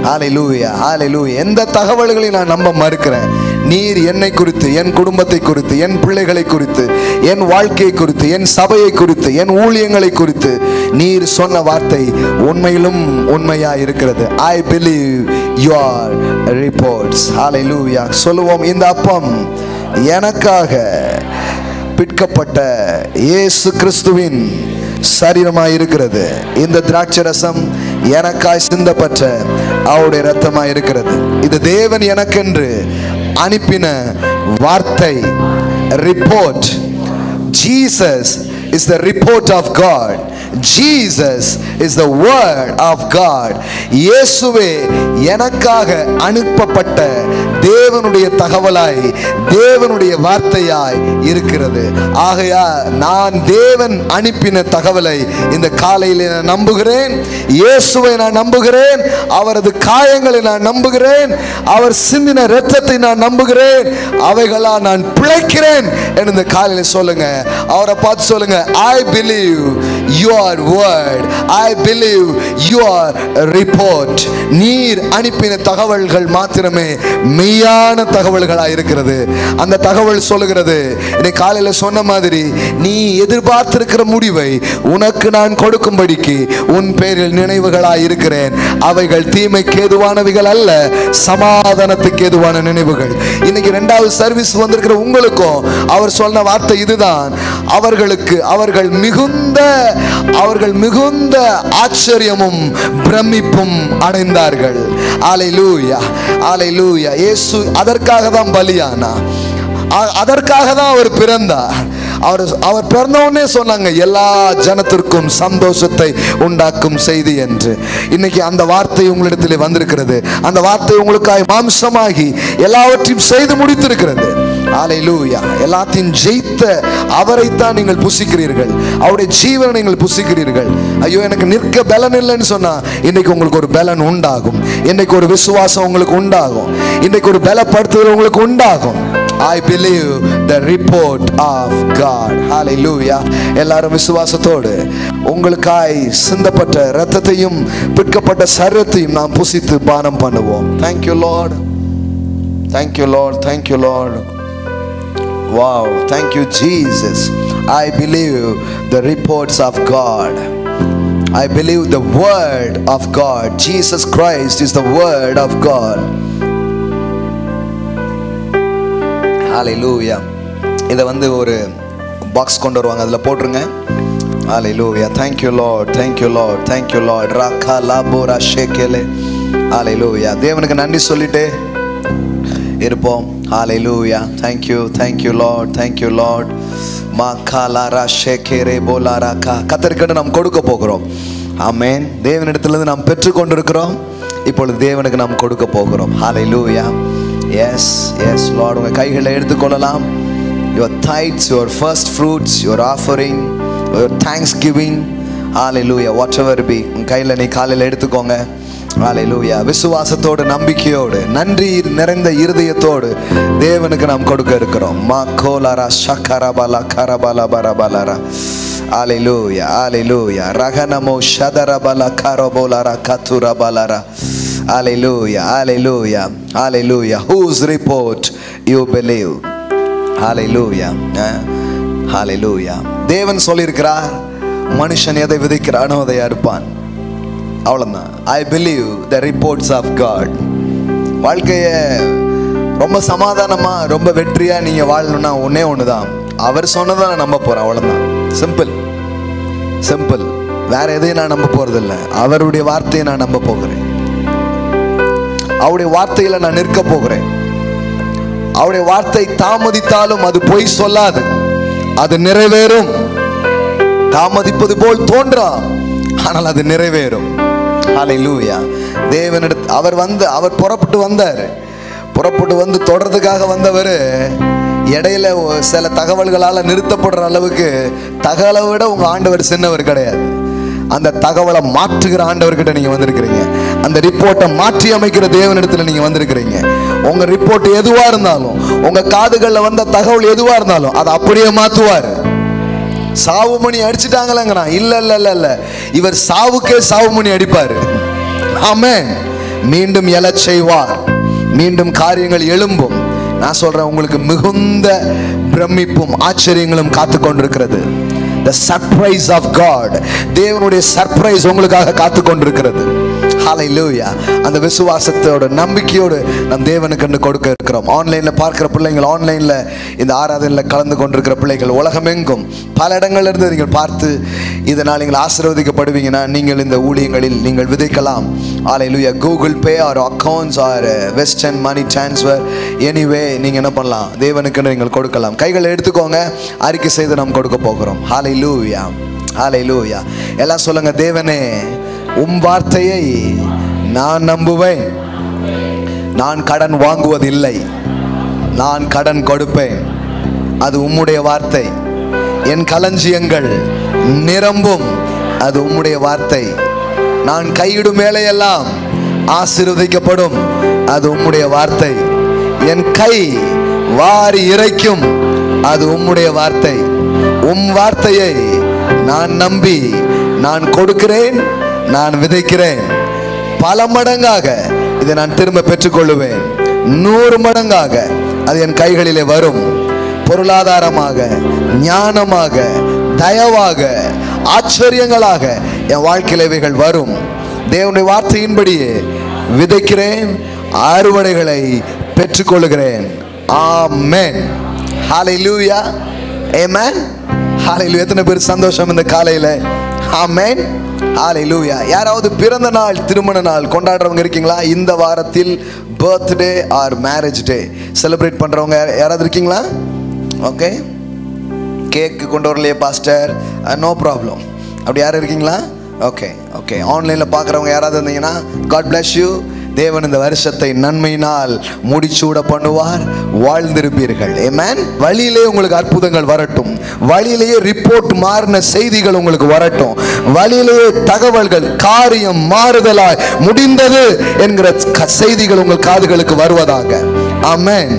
ஹalleluya, ஹalleluya. எந்த தகவல்களையும் நான் நம்ப மறுக்கிறேன். நீர் என்னை குறித்து, என் குடும்பத்தை குறித்து, என் பிள்ளைகளை குறித்து, என் வாழ்க்கையை குறித்து, என் சபையை குறித்து, என் ஊழியங்களை குறித்து நீர் சொன்ன வார்த்தை உண்மையிலும் உண்மையா இருக்கிறது. I believe your reports. Hallelujah. சொல்லுவோம், இந்த அப்பம் எனக்காக பிற்கப்பட்ட இயேசு கிறிஸ்துவின் சரீரமாய் இருக்கிறது. இந்த திராட்சை ரசம் எனக்காய் சிந்தப்பட்ட அவருடைய இரத்தமாய் இருக்கிறது. இது தேவன் எனக்கென்று அனுப்பின வார்த்தை, report. Jesus is the report of God. Jesus is the word of God. இயேசுவே எனக்காக அனுப்பப்பட்ட தேவனுடைய தகவலாய், தேவனுடைய வார்த்தையாய் இருக்கிறது. ஆகையா நான் தேவன் அனுப்பின தகவலை இந்த காலையில் நான் நம்புகிறேன். இயேசுவை நான் நம்புகிறேன். அவரது காயங்களை நான் நம்புகிறேன். அவர் சிந்தின இரத்தத்தை நான் நம்புகிறேன். அவைகளால் நான் பிழைக்கிறேன் என்று இந்த காலையில் சொல்லுங்க. அவரை பார்த்து சொல்லுங்க, I believe your word. I believe your report. நீர் அனுப்பின தகவல்கள் மாத்திரமே மெய்யான தகவல்களாக இருக்கிறது. அந்த தகவல் சொல்லுகிறது, இன்னைக்கு காலையில சொன்ன மாதிரி, நீ எதிர்பார்த்திருக்கிற முடிவை உனக்கு நான் கொடுக்கும்படிக்கு உன் பேரில் நினைவுகளாய் இருக்கிறேன். அவைகள் தீமைக்கு ஏதுவானவைகள் அல்ல, சமாதானத்துக்கு ஏதுவான நினைவுகள். இன்னைக்கு 2வது சர்வீஸ் வந்திருக்கிற உங்களுக்கும் அவர் சொன்ன வார்த்தை இதுதான். அவர்கள் மிகுந்த ஆச்சரியமும் பிரமிப்பும் அடைந்தார்கள். அல்லேலூயா, அல்லேலூயா. இயேசு அதற்காக தான் பலியானார், அதற்காக தான் அவர் பிறந்தார். அவர் பிறந்த உடனே சொன்னாங்க, எல்லா ஜனத்திற்கும் சந்தோஷத்தை உண்டாக்கும் செய்தி என்று. இன்னைக்கு அந்த வார்த்தை உங்களிடத்தில் வந்திருக்கிறது. அந்த வார்த்தை உங்களுக்காய் மாம்சமாகி எல்லாவற்றையும் செய்து முடித்திருக்கிறது. ஹalleluya. எல்லாத்தையும் ஜெயித்த அவரைத்தான் நீங்கள் புசிக்கிறீர்கள். அவருடைய ஜீவனை நீங்கள் புசிக்கிறீர்கள். ஐயோ, எனக்கு நிற்க பலன் இல்லைன்னு சொன்னா இன்னைக்கு உங்களுக்கு ஒரு பலன் உண்டாகும். இன்னைக்கு ஒரு விசுவாசம் உங்களுக்கு உண்டாகும். இன்னைக்கு ஒரு பலப்படுத்துதல் உங்களுக்கு உண்டாகும். I believe the report of God. Hallelujah. எல்லாரும் விசுவாசத்தோடு உங்களுக்காய் சிந்தப்பட்ட இரத்தத்தையும் பிற்கப்பட்ட சரீரத்தையும் நாம் புசித்து பானம் பண்ணுவோம். Thank you Lord. Thank you Lord. Thank you Lord. Wow, thank you Jesus. I believe the reports of God. I believe the word of God. Jesus Christ is the word of God. Hallelujah. இதை வந்து ஒரு box கொண்டு வருவாங்க, அதில் போட்டுருங்க. Hallelujah. Thank you Lord. Thank you Lord. Thank you Lord. Raka labora shekele. Hallelujah. தேவனுக்கு நன்றி சொல்லிட்டு இருப்போம். Hallelujah. Thank you. Thank you Lord. Thank you Lord. Makalara shekere bolaraka. கர்த்தருக்கு நாம் கொடுக்க போகிறோம். ஆமென். தேவனிடத்திலிருந்து நாம் பெற்றுக்கொண்டிருக்கிறோம். இப்பொழுது தேவனுக்கு நாம் கொடுக்க போகிறோம். Hallelujah. Yes, yes Lord. உங்கள் கைகளை எடுத்துக்கொள்ளலாம். Your tithes, your first fruits, your offering, your thanksgiving. Hallelujah. Whatever be. உங்கள் கையில் நீ காலையில் எடுத்துக்கோங்க. Hallelujah. விசுவாசத்தோடு, நம்பிக்கையோடு, நன்றி நிறைந்த இருதயத்தோடு தேவனுக்கு நாம் கொடுக்க இருக்கிறோம். மாகோலாரா ஷக்கரபலா கரபலா பரபலரா. Hallelujah. Hallelujah. ரகனமோ ஷதரபலா கரபோலாரா கத்துரபலரா. Hallelujah. Hallelujah. Hallelujah. Whose report you believe? Hallelujah. Hallelujah. தேவன் சொல்லியிருக்கிறார், மனுஷன் எதை விதைக்கிறானோ அதை அறுப்பான். அவ்வளோதான். I believe the reports of God. வாழ்க்கையை ரொம்ப சமாதானமாக, ரொம்ப வெற்றியாக நீங்கள் வாழணும்னா ஒன்றே ஒன்று தான், அவர் சொன்னதை நான் நம்ப போகிறேன். அவ்வளோதான். Simple simple. வேற எதையும் நான் நம்ப போகிறதில்ல. அவருடைய வார்த்தையை நான் நம்ப போகிறேன். அவருடைய வார்த்தையில் நான் நிற்க போகிறேன். அவருடைய வார்த்தை தாமதித்தாலும் அது பொய் சொல்லாது, அது நிறைவேறும். தாமதிப்பது போல் தோன்றாம், ஆனால் அது நிறைவேறும். ஹல்லேலூயா. தேவனிடத்து அவர் புறப்பட்டு வந்தார். புறப்பட்டு வந்து தொடர்றதுக்காக வந்தவர் இடையில சில தகவல்களால் நிறுத்தப்படுற அளவுக்கு தகவலை விட உங்கள் ஆண்டவர் சின்னவர் கிடையாது. அந்த தகவலை மாற்றுகிற ஆண்டவர்கிட்ட நீங்கள் வந்திருக்கிறீங்க. அந்த ரிப்போர்ட்டை மாற்றி அமைக்கிற தேவனிடத்தில் நீங்கள் வந்திருக்கிறீங்க. உங்கள் ரிப்போர்ட் எதுவாக இருந்தாலும், உங்கள் காதுகளில் வந்த தகவல் எதுவாக இருந்தாலும் அதை அப்படியே மாற்றுவார். சாவுமணி அடிச்சுட்டாங்களேங்கிறான். இல்லை இல்லை இல்லை இல்லை, இவர் சாவுக்கே சாவுமணி அடிப்பார். ஆமென். மீண்டும் எழச் செய்வார். மீண்டும் காரியங்கள் எழும்பும். நான் சொல்றேன், உங்களுக்கு மிகுந்த பிரமிப்பும் ஆச்சரியங்களும் காத்து கொண்டிருக்கிறது. The surprise of God. தேவனுடைய சர்ப்ரைஸ் உங்களுக்காக காத்து கொண்டிருக்கிறது. ஹல்லேலூயா. அந்த விசுவாசத்தோட நம்பிக்கையோடு நம் தேவனுக்கு கொடுக்க இருக்கிறோம். ஆன்லைனில் பார்க்குற பிள்ளைங்கள், ஆன்லைனில் இந்த ஆராதனையில் கலந்து கொண்டிருக்கிற பிள்ளைகள், உலகமெங்கும் பல இடங்களிலிருந்து நீங்கள் பார்த்து இதனால் நீங்கள் ஆசீர்வதிக்கப்படுவீங்கன்னா நீங்கள் இந்த ஊழியங்களில் நீங்கள் விதைக்கலாம். ஹல்லேலூயா. Google pay or accounts or western money transfer, anyway நீங்கள் என்ன பண்ணலாம், தேவனுக்கு நீங்கள் கொடுக்கலாம். கைகளை எடுத்துக்கோங்க. அறிக்கை செய்து நாம் கொடுக்க போகிறோம். ஹல்லேலூயா. ஹல்லேலூயா. எல்லாம் சொல்லுங்க, தேவனே உம் வார்த்தையை நான் நம்புவேன். நான் கடன் வாங்குவதில்லை, நான் கடன் கொடுப்பேன். அது உம்முடைய வார்த்தை. என் களஞ்சியங்கள் நிரம்பும், அது உம்முடைய வார்த்தை. நான் கையிடும் வேலையெல்லாம் ஆசீர்வதிக்கப்படும், அது உம்முடைய வார்த்தை. என் கை வாரி இறைக்கும், அது உம்முடைய வார்த்தை. உம் வார்த்தையை நான் நம்பி நான் கொடுக்கிறேன், நான் விதைக்கிறேன். பல மடங்காக இதை நான் திரும்ப பெற்றுக்கொள்ளுவேன். 100 மடங்காக அது என் கைகளிலே வரும். பொருளாதாரமாக, ஞானமாக, தயவாக, ஆச்சரியங்களாக என் வாழ்க்கையிலவைகள் வரும். தேவனுடைய வார்த்தையின்படியே விதைக்கிறேன், அறுவடைகளை பெற்றுக்கொள்ளுகிறேன். ஆமென். ஹல்லேலூயா. ஆமென். ஹல்லேலூயா. எத்தனை பேர் சந்தோஷம் இந்த காலையில்? ஆமென். ஹல்லேலூயா. யாராவது பிறந்த நாள், திருமண நாள் கொண்டாடுறவங்க இருக்கீங்களா? இந்த வாரத்தில் birthday R marriage day celebrate பண்ணுறவங்க யாராவது இருக்கீங்களா? ஓகே. கேக்கு கொண்டு வரலையே பாஸ்டர்? No problem. அப்படி யாரும் இருக்கீங்களா? Okay okay. ஆன்லைனில் பார்க்குறவங்க யாராவது இருந்தீங்கன்னா காட் பிளஸ் யூ. தேவன் இந்த வருஷத்தை நன்மையினால் முடிச்சூட பண்ணுவார். வாழ்ந்திருப்பீர்கள். ஆமென். வழியிலே உங்களுக்கு அற்புதங்கள் வரட்டும். வழியிலேயே ரிப்போர்ட் மாறின செய்திகள் உங்களுக்கு வரட்டும். வழியிலேயே தகவல்கள், காரியம் மாறுதலாய் முடிந்தது என்கிற செய்திகள் உங்கள் காதுகளுக்கு வருவதாக. ஆமென்.